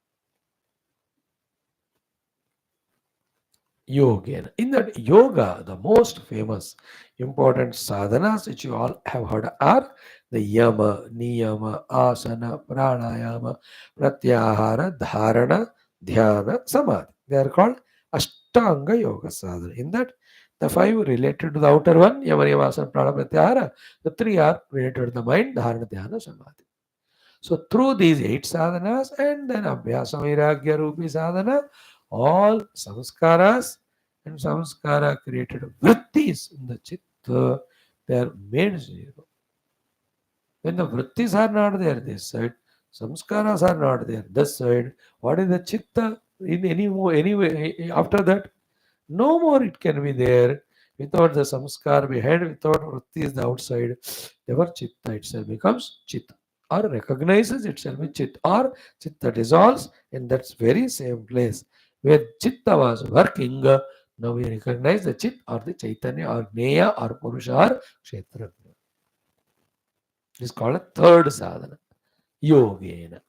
Yoga. In that yoga, the most famous important sadhanas which you all have heard are the yama, niyama, asana, pranayama, pratyahara, dharana, dhyana, samadhi. They are called Ashtanga Yoga sadhana. In that, the five related to the outer one, yama, niyama, asana, prana, pratyahara. The three are related to the mind, dharana, dhyana, samadhi. So through these eight sadhanas and then abhyasa vairagya rupi sadhana, all samskaras and samskara created vrittis in the chitta, they are made zero. When the vrittis are not there this side, samskaras are not there this side, what is the chitta in any more anyway after that? No more it can be there without the samskar behind, without vrittis the outside. Ever chitta itself becomes chitta or recognizes itself with chitta or chitta dissolves in that very same place where chitta was working. Now we recognize the chit or the chaitanya or Gneya or Purusha or kshetra. It is called a third sadhana, yogena.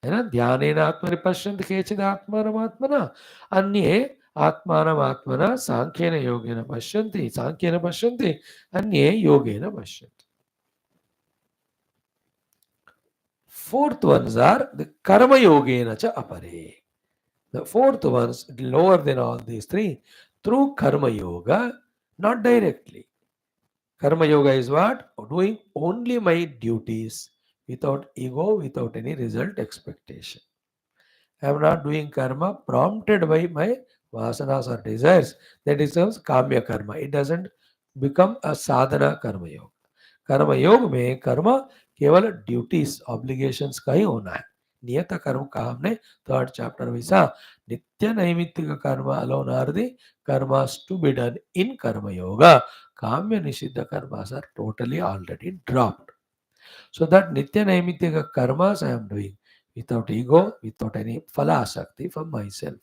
है ना ध्यानेन आत्मनि पश्यन्ति केचित् आत्मानमात्मना अन्ये आत्मानमात्मना सांख्येन योगेन पश्यन्ति सांख्येन पश्यन्ति अन्ये योगेन पश्यन्ति. Fourth ones are the karma yogena cha apare. The fourth ones lower than all these three through karma yoga, not directly. Karma yoga is what? Doing only my duties without ego, without any result expectation. I am not doing karma prompted by my vasanas or desires. That is kamya karma. It doesn't become a sadhana karma yoga. कर्म योग में कर्म केवल duties obligations का ही होना है. नियत कर्म का हमने थर्ड चैप्टर वैसा नित्य नैमित्तिक कर्म alone are the karmas to be done in karma yoga. काम्य निषिद्ध karmas are totally already dropped. So that nitya naimittika karmas I am doing without ego, without any phala asakti from myself.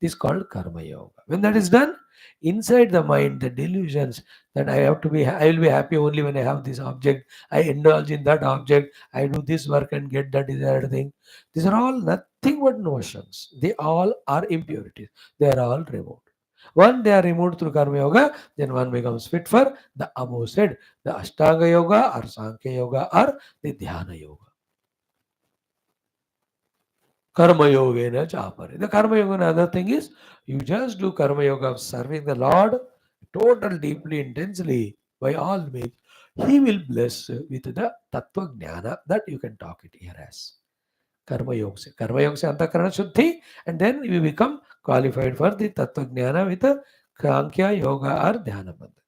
This is called karma yoga. When that is done, inside the mind, the delusions that I have to be, I will be happy only when I have this object. I indulge in that object. I do this work and get that desired thing. These are all nothing but notions. They all are impurities. They are all removed. When they are removed through karma yoga, then one becomes fit for the above said, the Ashtanga yoga or Sankhya yoga or the Dhyana yoga. Karma yoga chapare. The karma yoga another thing is you just do karma yoga of serving the Lord total deeply intensely by all means. He will bless with the tattva jnana that you can talk it here as. Karma Yoga. Karma Yoga Antakarana Shuddhi, and then we become qualified for the Tattva Jnana with a Kankhya Yoga or Dhyana Bandha.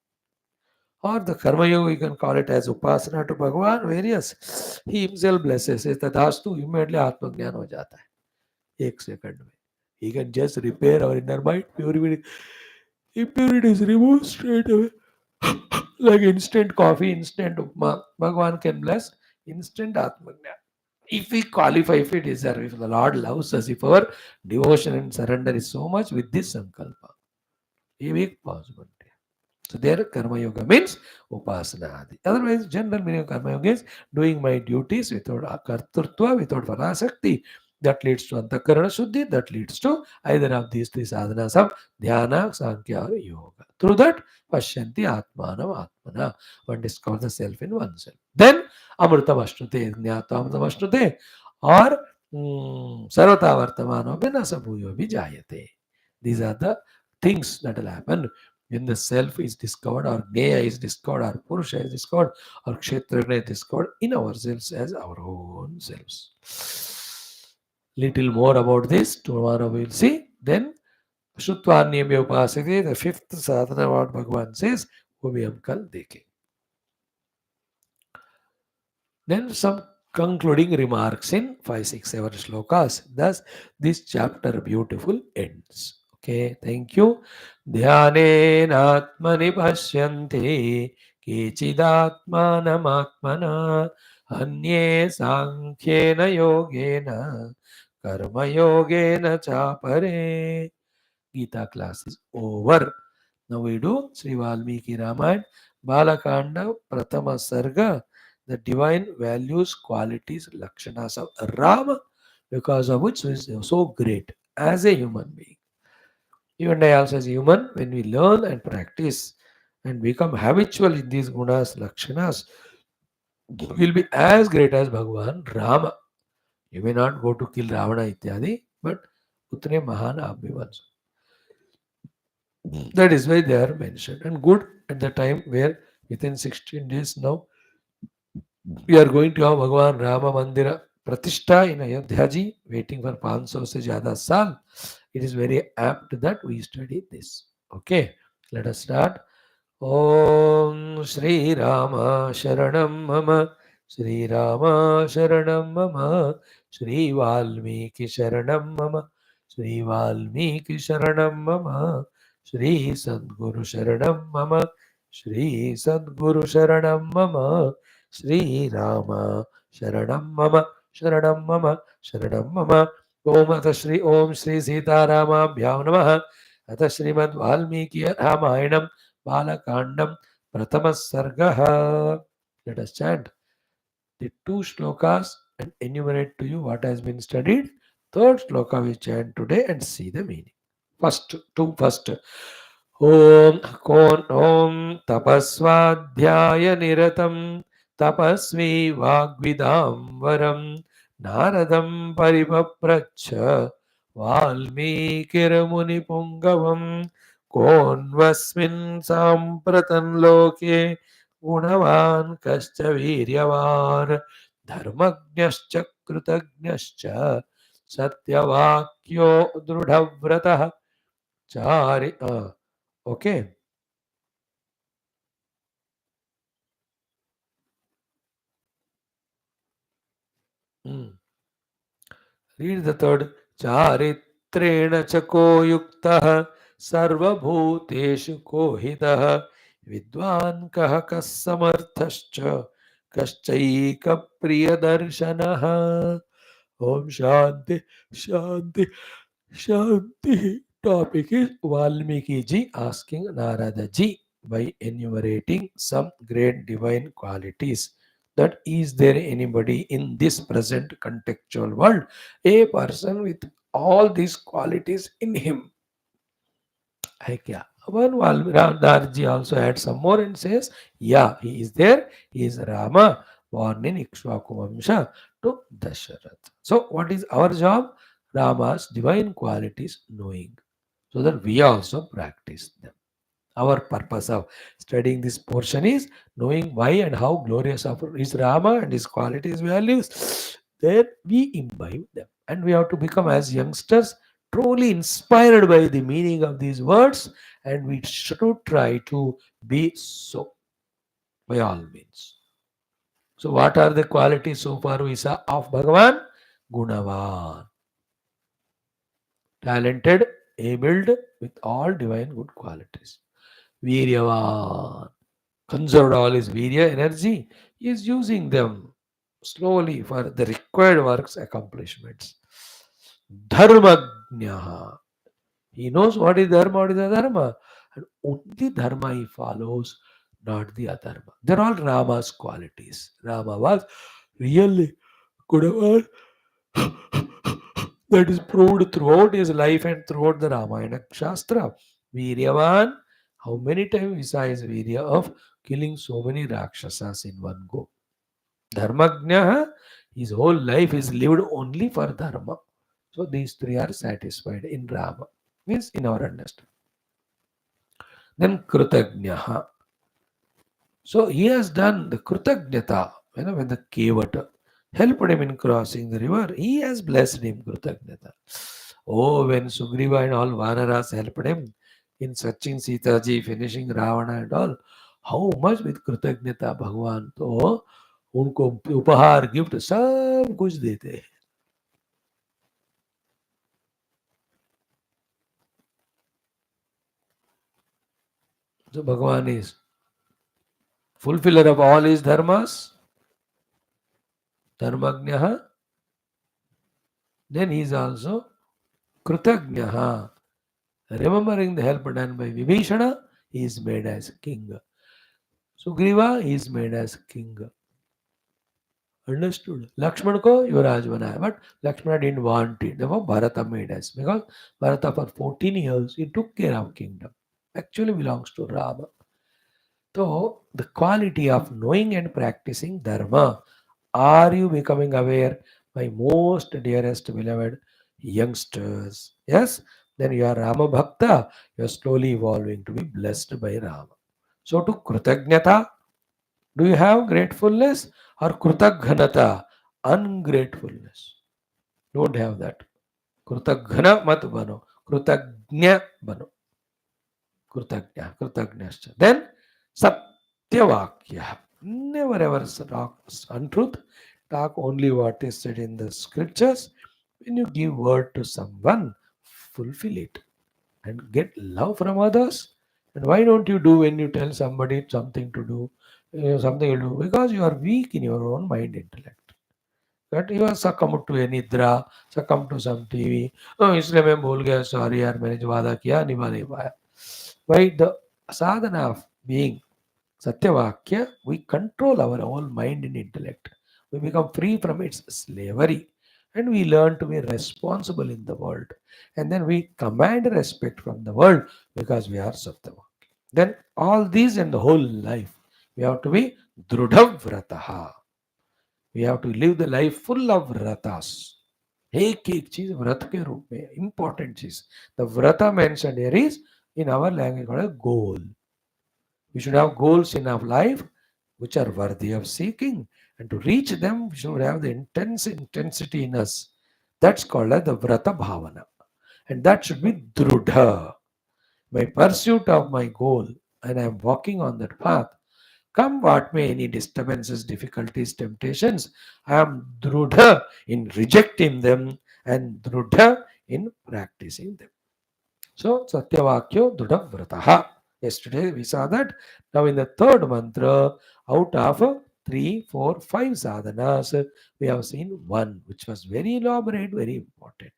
Or the Karma Yoga, you can call it as Upasana to Bhagavan, various. He himself blesses, says Tadastu, immediately Atma Jnana ho jata hai. 1 second mein. He can just repair our inner mind, purity, impurities removed straight away. Like instant coffee, instant upma. Bhagavan can bless instant Atma Jnana. If we qualify, if we deserve, if the Lord loves us, if our devotion and surrender is so much with this sankalpa, we make possible. So there karma yoga means upasana adi. Otherwise, general meaning of karma yoga is doing my duties without kartrutva, without parasakti. That leads to antakarana shuddhi, that leads to either of these three sadhanas of dhyana, sankhya or yoga. Through that, pashyanti atmanam atmana. One discovers the self in oneself. Then amritam ashnute, jnata amritam ashnute, or sarvata vartamano vinasa bhuyo vijayate. These are the things that will happen when the self is discovered, or Gneya is discovered, or Purusha is discovered, or Kshetragna is discovered in ourselves as our own selves. Little more about this tomorrow we'll see. Then Shutvanyamya Upasake, the fifth sadhana, what Bhagavan says, wo bhi hum kal dekhe. Then some concluding remarks in 5, 6, 7 shlokas. Thus, this chapter beautiful ends. Okay, thank you. ध्यानेनात्मनि पश्यन्ति केचिदात्मानमात्मना अन्ये सांख्येन योगेन कर्मयोगेन चापरे. Gita class is over. Now we do Sri Valmiki Ramayana, Balakanda, Prathama Sarga, the divine values, qualities, Lakshanas of Rama, because of which he is so great as a human being. You and I also as a human, when we learn and practice and become habitual in these gunas, Lakshanas, will be as great as Bhagavan Rama. You may not go to kill Ravana ityadi, but utne mahan aap bhi ban sakte. That is why they are mentioned. And good at the time where within 16 days now we are going to have Bhagavan Rama Mandira Pratishtha in Ayodhya ji, waiting for 500 se zyada saal. It is very apt that we study this. Okay, let us start. Om Shri Rama Sharanam Mama, Shri Rama Sharanam Mama, Shri Valmiki Sharanam Mama, Shri Valmiki Sharanam Mama, Shri Sadguru Sharanam Mama, Shri Sadguru Sharanam Mama, Shri Rama Sharanam Mama, Sharanam Mama, Sharanam Mama. Om Shri Sita Rama Bhyam Namaha. अथ श्रीमद् वाल्मीकि रामायणं बालकांडम प्रथम sarga. Let us chant the two shlokas and enumerate to you what has been studied. Third shloka we chant today and see the meaning. First. Om tapasvadhyaya niratam tapasvi vagvidam varam naradam paripapracha Valmikirmunipungam Konvasmin Sampratan Loke Gunavan Kascha Viryavan Dharmagnyascha Krutagnyascha Satyavakyo Drudhavratah Chari. Okay. Read the third. Charitreణ చకో యుక్తః సర్వభూతేషు కోహితః విద్వాన్ కః కః సమర్థశ్చ కశ్చైక ప్రియదర్శనః. Om Shanti, Shanti, Shanti. Topic is Valmiki ji asking Narada ji by enumerating some great divine qualities. That is there anybody in this present contextual world, a person with all these qualities in him? Hai kya? Narji also adds some more and says, yeah, he is there. He is Rama, born in Ikshvaku Vamsha to Dasharath. So, what is our job? Rama's divine qualities knowing, so that we also practice them. Our purpose of studying this portion is knowing why and how glorious is Rama and his qualities, values, then we imbibe them. And we have to become, as youngsters, truly inspired by the meaning of these words, and we should try to be so by all means. So, what are the qualities so far we saw of Bhagavan? Gunavan, talented, abled with all divine good qualities. Viryavan, conserved all his virya energy, he is using them slowly for the required works accomplishments. Dharmagnya, he knows what is dharma, what is adharma, and only dharma he follows, not the adharma. They're all Rama's qualities. Rama was really good. That is proved throughout his life and throughout the Ramayana Shastra. Viryavan, how many times we saw his virya of killing so many Rakshasas in one go. Dharmagnya, his whole life is lived only for Dharma. So these three are satisfied in Rama, means in our understanding. Then Kritagnya. So he has done the Kritagnyata, when the Kevata helped him in crossing the river, he has blessed him, Kritagnyata. Oh, when Sugriva and all Vanaras helped him in searching Sitaji, finishing Ravana and all, how much with Kritagnyata Bhagwan तो उनको उपहार gift सब कुछ देते हैं. So Bhagwan is fulfiller of all his dharmas, dharmagnya. Then he is also Kritagnya. Remembering the help done by Vibhishana, he is made as king. Sugriva is made as king. Understood? Lakshmana ko Yuvraj banaya, but Lakshmana didn't want it. Therefore, Bharata made us. Because Bharata for 14 years, he took care of kingdom. Actually belongs to Rama. So, the quality of knowing and practicing dharma, are you becoming aware, my most dearest beloved youngsters? Yes? Then you are Rama Bhakta, you are slowly evolving to be blessed by Rama. So to Kritagnyata, do you have gratefulness or Kritaghanata, ungratefulness? Don't have that. Kritaghana mat bano, Kritagnya bano. Kritagnya. Then Satyavakya. Never ever talk untruth. Talk only what is said in the scriptures. When you give word to someone, fulfill it and get love from others. And why don't you do when you tell somebody something to do, something you do? Because you are weak in your own mind intellect. That you are succumb to a nidra, succumb to some TV. Oh, इसलिए मैं भूल गया, sorry यार मैंने जो वादा किया निभा नहीं पाया. By the sadhana of being Satyavakya, we control our whole mind and intellect. We become free from its slavery and we learn to be responsible in the world. And then we command respect from the world because we are Satyavakya. Then all these and the whole life, we have to be Drudhavrataha. We have to live the life full of vratas. एक चीज व्रत के रूप में important चीज. The vrata mentioned here is in our language called a goal. We should have goals in our life which are worthy of seeking, and to reach them, we should have the intense intensity in us. That's called as the vrata bhavana, and that should be drudha. My pursuit of my goal, and I am walking on that path. Come what may, any disturbances, difficulties, temptations, I am drudha in rejecting them and drudha in practicing them. So, Satyavakyo Drudhavrataha. Yesterday we saw that. Now, in the third mantra, out of 3, 4, 5 sadhanas, we have seen one, which was very elaborate, very important.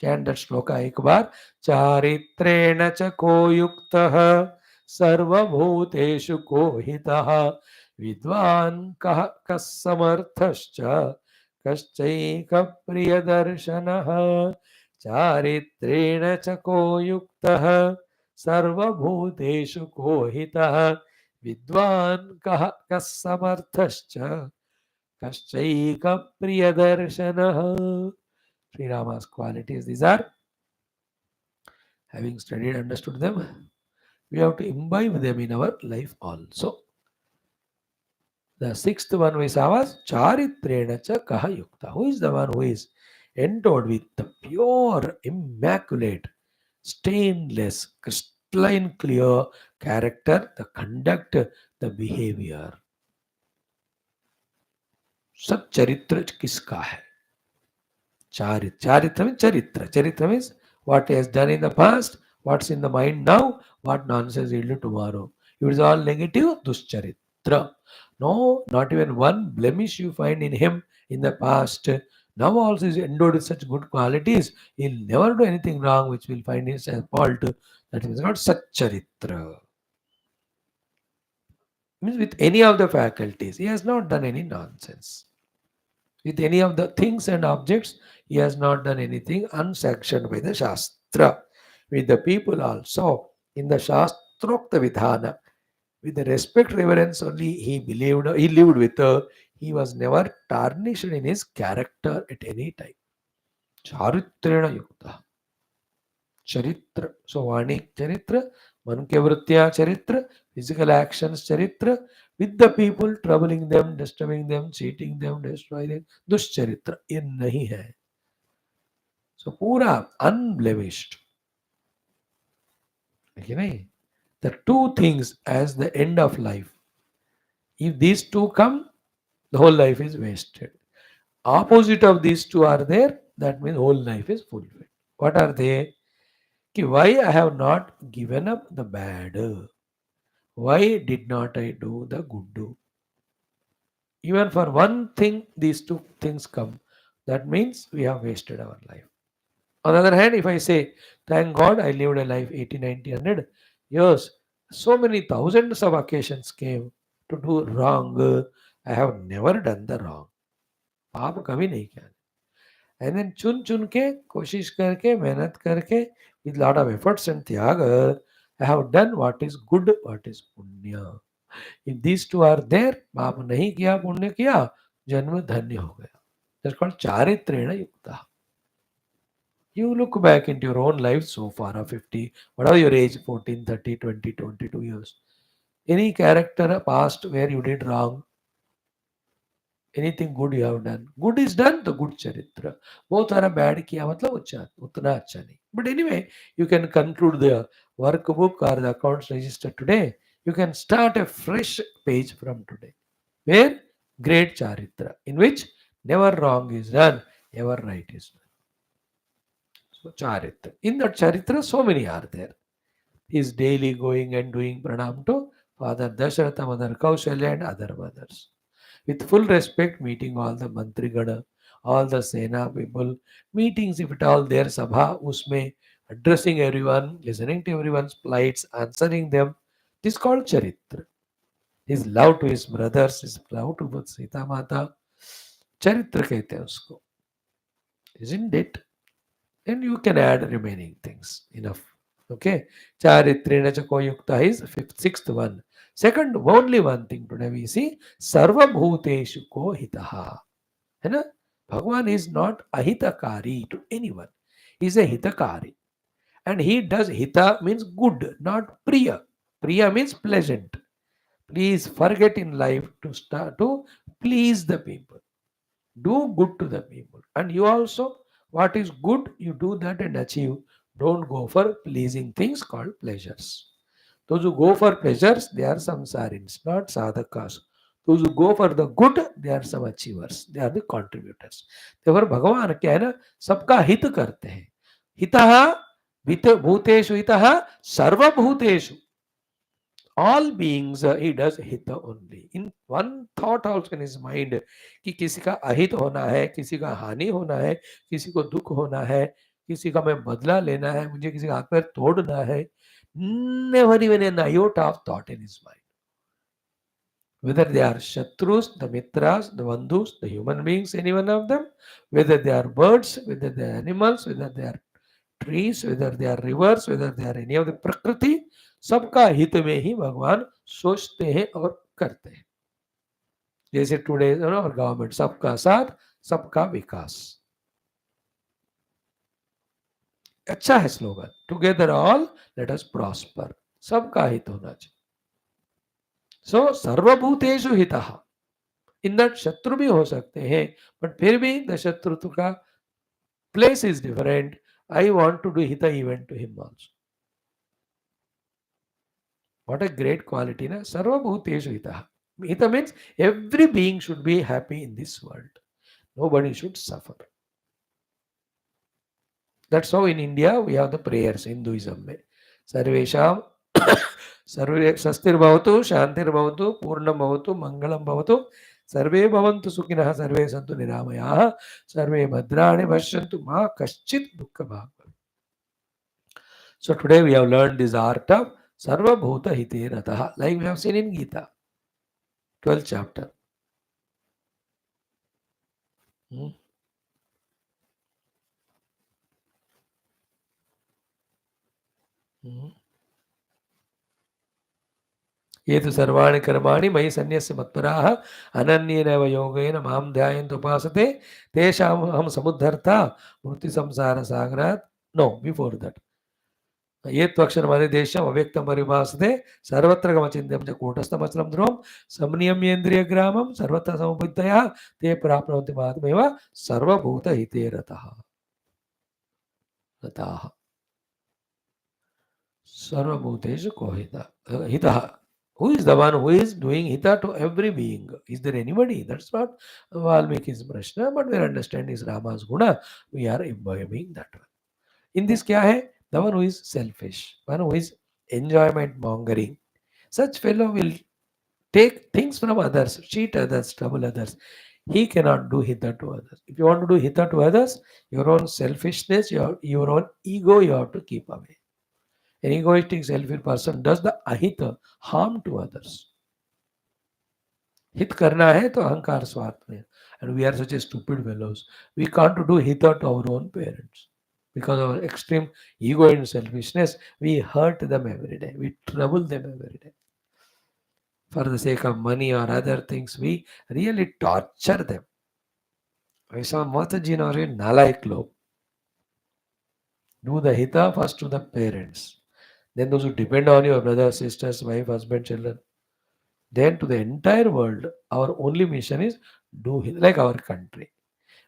Chant that shloka ek bar. Charitrena cha ko yuktaha sarvabhuteshu ko hitaha vidvan kas samarthascha kaschaika priyadarshanaha चारित्रेण च को युक्तः सर्वभूतेषु को हितः विद्वान् कः कः समर्थश्च कश्चैक प्रियदर्शनः. Sri Rama's qualities, these are, having studied, understood them, we have to imbibe them in our life also. The sixth one we saw was Charitrena cha kaha yukta. Who is the one who is endowed with the pure, immaculate, stainless, crystalline clear character, the conduct, the behavior. सब चरित्र किसका है? Charitra means charitra. Charitra means what he has done in the past, what's in the mind now, what nonsense he'll do tomorrow. If it is all negative, duscharitra. No, not even one blemish you find in him in the past. Now also is endowed with such good qualities. He'll never do anything wrong which will find his fault. That is not satcharitra. Means with any of the faculties, he has not done any nonsense. With any of the things and objects, he has not done anything unsanctioned by the Shastra. With the people also, in the Shastrokta Vidhana, with the respect, reverence only he lived with her. He was never tarnished in his character at any time. Charitrena Yukta. Charitra. So, Vani Charitra, Manke Vrittya Charitra, physical actions Charitra, with the people troubling them, disturbing them, cheating them, destroying them, दुष्चरित्र ये नहीं है. So पूरा unblemished. Okay, नहीं? The two things as the end of life. If these two come, the whole life is wasted. Opposite of these two are there, that means whole life is fulfilled. What are they? कि why I have not given up the bad? Why did not I do the good? Even for one thing, these two things come. That means we have wasted our life. On the other hand, if I say, thank God I lived a life 80, 90, 100 years, so many thousands of occasions came to do wrong. I have never done the wrong. पाप कभी नहीं किया. And then चुन चुन के कोशिश करके मेहनत करके with lot of efforts and त्याग I have done what is good, what is punya. If these two are there, पाप नहीं किया पुण्य किया, जन्म धन्य हो गया. That's called चारित्रेण Yukta. You look back into your own life so far, 50, whatever your age, 14, 30, 20, 22 years. Any character past where you did wrong, anything good you have done. Good is done, the good charitra. बहुत सारा bad किया मतलब अच्छा उतना अच्छा नहीं. But anyway, you can conclude the workbook or the accounts register today. You can start a fresh page from today. Where great charitra, in which never wrong is done, ever right is done. So charitra. In that charitra, so many are there. He is daily going and doing pranam to Father Dasharatha, Mother Kaushalya and other mothers. With full respect, meeting all the Mantrigana, all the Sena people, meetings if at all there, Sabha, Usme, addressing everyone, listening to everyone's plights, answering them. This is called Charitra. His love to his brothers, his love to Sita Mata. Charitra कहते हैं उसको. Isn't it? And you can add remaining things. Enough. Okay. Charitrena chako yukta is sixth one. Second, only one thing today we see. Sarva bhuteshu ko hitaha. है ना? Bhagwan is not ahitakari to anyone. He is a hitakari. And he does hita means good, not priya. Priya means pleasant. Please forget in life to start to please the people. Do good to the people. And you also, what is good, you do that and achieve. Don't go for pleasing things called pleasures. Those who go for pleasures, they are samsarins, not sadhakas. Those who go for the good, they are some achievers. They are the contributors. Therefore, भगवान क्या है ना, सबका हित करते हैं. हितः भूतेषु हितः सर्वभूतेषु. All beings, he does hita only. In one thought also in his mind कि किसी का अहित होना है, किसी का हानि होना है, किसी को दुख होना है, किसी का मैं बदला लेना है, मुझे किसी का हाथ पैर तोड़ना है. Never even an iota of thought in his mind. Whether they are shatrus, the mitras, the bandhus, the human beings, any one of them, whether they are birds, whether they are animals, whether they are trees, whether they are rivers, whether they are any of the prakriti, सबका हित में ही भगवान सोचते हैं और करते हैं. जैसे टुडे और गवर्नमेंट सबका साथ सबका विकास. अच्छा है slogan. Together all let us prosper. सबका हित होना चाहिए. सो सर्वभूतेषु हितः. इन दैट शत्रु भी हो सकते हैं, बट फिर भी द शत्रुत्व का place is different. I want to do हित event to him also. What a great quality, na? Sarvabhuteshu hitaha. Hita means every being should be happy in this world. Nobody should suffer. That's how in India we have the prayers, Hinduism. Mein. Sarvesham Sarve Sastir Bhavatu, Shantir Bhavatu, Purnam Bhavatu, Mangalam Bhavatu, Sarve Bhavantu Sukinaha, Sarve Santu Niramayaha, Sarve Bhadrani Vashantu Ma Kaschit Dukkha Bhava. So today we have learned this art of Sarva Bhuta Hite Rataha, like we have seen in Geetha, 12th chapter. Hmm. Hmm. ये तु सर्वाणि कर्माणि मयि सन्न्यस्य मत्पराः अनन्येनैव योगेन मां ध्यायन्तु उपासते तेषाम् अहं समुद्धर्ता मृत्युसंसारसागरात्. No before that. ये त्वक्षरमनिर्देश्यम् अव्यक्तं परिभासते सर्वत्र गमचिन्त्यं च कूटस्थमचलं ध्रुवं संनियम्येन्द्रियग्रामं सर्वत्र समुपैतयः ते प्राप्नोति मात्मैव सर्वभूतहिते रताः. सर्वभूतेषु को हितः. Who is the one who is doing hita to every being? Is there anybody? That's not Valmiki's Prashna, but we are understanding is Rama's Guna. We are imbibing that one. In this kya hai? The one who is selfish, one who is enjoyment mongering. Such fellow will take things from others, cheat others, trouble others. He cannot do hita to others. If you want to do hita to others, your own selfishness, your own ego, you have to keep away. An egoistic, selfish person does the ahita, harm to others. हित करना है तो अहंकार स्वार्थ में. And we are such a stupid fellows. We can't do hita to our own parents. Because of our extreme ego and selfishness, we hurt them every day. We trouble them every day. For the sake of money or other things, we really torture them. ऐसा मत जीना रे नालायक लोग. Do the hita first to the parents. Then those who depend on your brothers, sisters, wife, husband, children. Then to the entire world, our only mission is do like our country.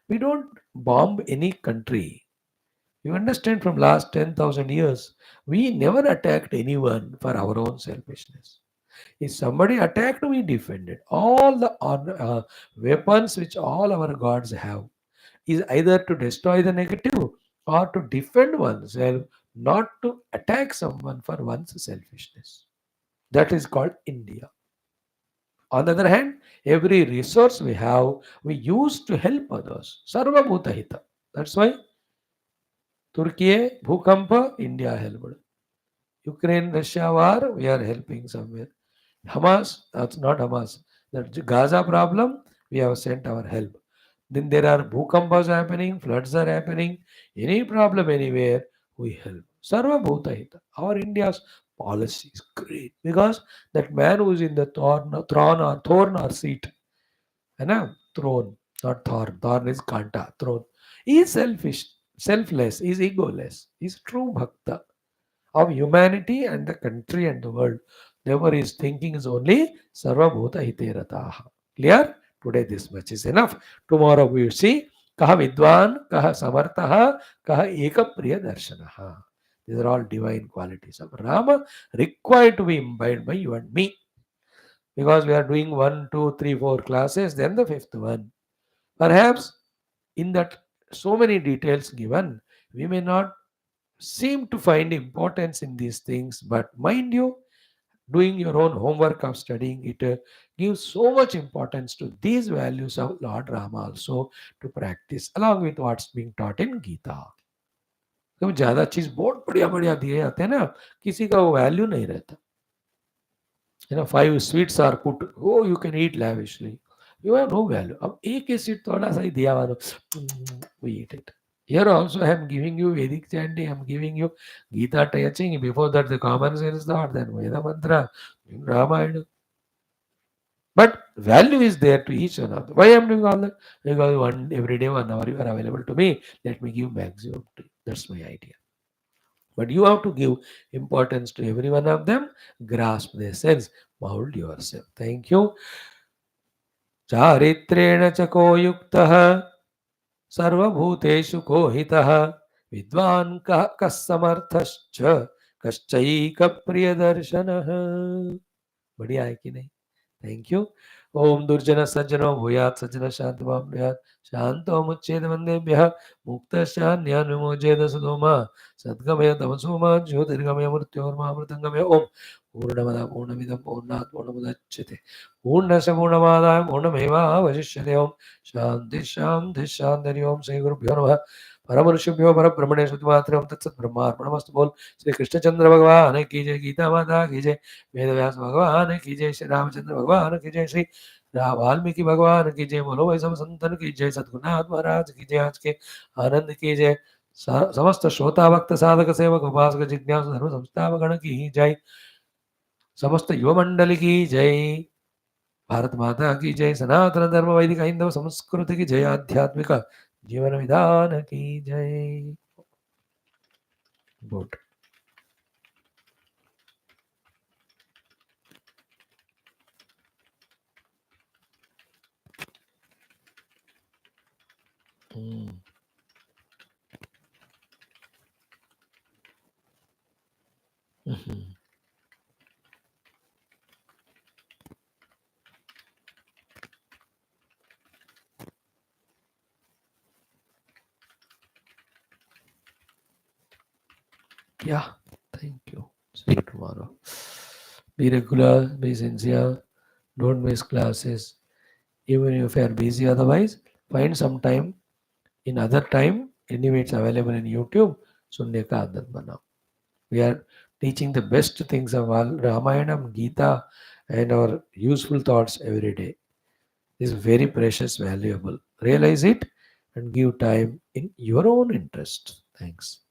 We don't bomb any country. You understand from last 10,000 years, we never attacked anyone for our own selfishness. If somebody attacked, we defended. All the weapons which all our gods have is either to destroy the negative or to defend oneself, not to attack someone for one's selfishness. That is called India. On the other hand, every resource we have, we use to help others. Sarva Bhuta Hita. That's why Turkey, Bhukampa, India helped. Ukraine, Russia war, we are helping somewhere. Hamas, that's not Hamas. The Gaza problem, we have sent our help. Then there are Bhukampas happening, floods are happening. Any problem anywhere, we help. Sarva Bhuta Hita. Our India's policy is great because that man who is in the thorn or seat, है ना, throne, not thorn. Thorn is kanta, throne. He is selfish, selfless, he is egoless. He is true bhakta of humanity and the country and the world. Therefore, his thinking is only Sarva Bhuta Hite Rataha. Clear? Today this much is enough. Tomorrow we will see Kaha Vidwan, Kaha Samartaha, Kaha Eka Priya Darshanaha. These are all divine qualities of Rama required to be imbibed by you and me. Because we are doing 1, 2, 3, 4 classes, then the fifth one. Perhaps in that so many details given, we may not seem to find importance in these things, but mind you, doing your own homework of studying it gives so much importance to these values of Lord Rama also to practice along with what's being taught in Gita. तो ज़्यादा चीज़ बहुत बढ़िया बढ़िया दिए जाते हैं ना, किसी का वो वैल्यू नहीं रहता. 5 sweets are put, oh you can eat lavishly, you have no value. अब एक ही sweet थोड़ा सा ही दिया वालो, we eat it. Here also I am giving you Vedic chanting, I am giving you Gita teaching. Before that the common sense thought, then Veda mantra, Ramayana. But value is there to each another. Why I am doing all that? Because every day 1 hour you are available to me. Let me give maximum to you. That's my idea. But you have to give importance to every one of them. Grasp their sense. Mold yourself. Thank you. चारित्रेण च को युक्तः सर्वभूतेषु को हितः विद्वान् कः समर्थश्च कश्चैकप्रियदर्शनः। बढ़िया है कि नहीं? Thank you. ओम दुर्जन सज्जनो भूयात् सज्जन शांतमां भूयात् शांतो मुच्येत वंदेभ्यः मुक्तशान्यान् विमोचेत सुधोमा सद्गमय तमसोमा ज्योतिर्गमय मृत्योर्मामृतंगमय। ओम पूर्णमद पूर्णमिदं पूर्णात् पूर्णमुदच्यते पूर्णस्य पूर्णमादाय पूर्णमेवावशिष्यते। ओम शांति शांति शांति। ओम श्री गुरुभ्यो नमः। परमऋषिभ्यो परब्रह्मणे शुद्धमात्रं तत्सत् ब्रह्मार्पणमस्तु। बोल श्री कृष्णचंद्र भगवान की जय, गीता माता की जय, वेदव्यास भगवान की जय, श्री रामचंद्र भगवान की जय, श्री वाल्मीकि भगवान की जय। बोलो भाई सब संतन की जय, सद्गुरुनाथ महाराज की जय, आज के आनंद की जय। समस्त श्रोता भक्त साधक सेवक उपासक जिज्ञासु धर्म संस्थापक गण की जय, समस्त युवा मंडली की जय, भारत माता की जय, सनातन धर्म वैदिक हिंदू संस्कृति की जय, आध्यात्मिक जीवन विधान की जय। Good. Yeah, thank you. See you tomorrow. Be regular, be sincere, don't miss classes. Even if you are busy otherwise, find some time in other time. Anyway, it's available in YouTube. सुनने का आदत बनाओ. We are teaching the best things of all Ramayanam, Geetha, and our useful thoughts every day. This is very precious, valuable. Realize it and give time in your own interest. Thanks.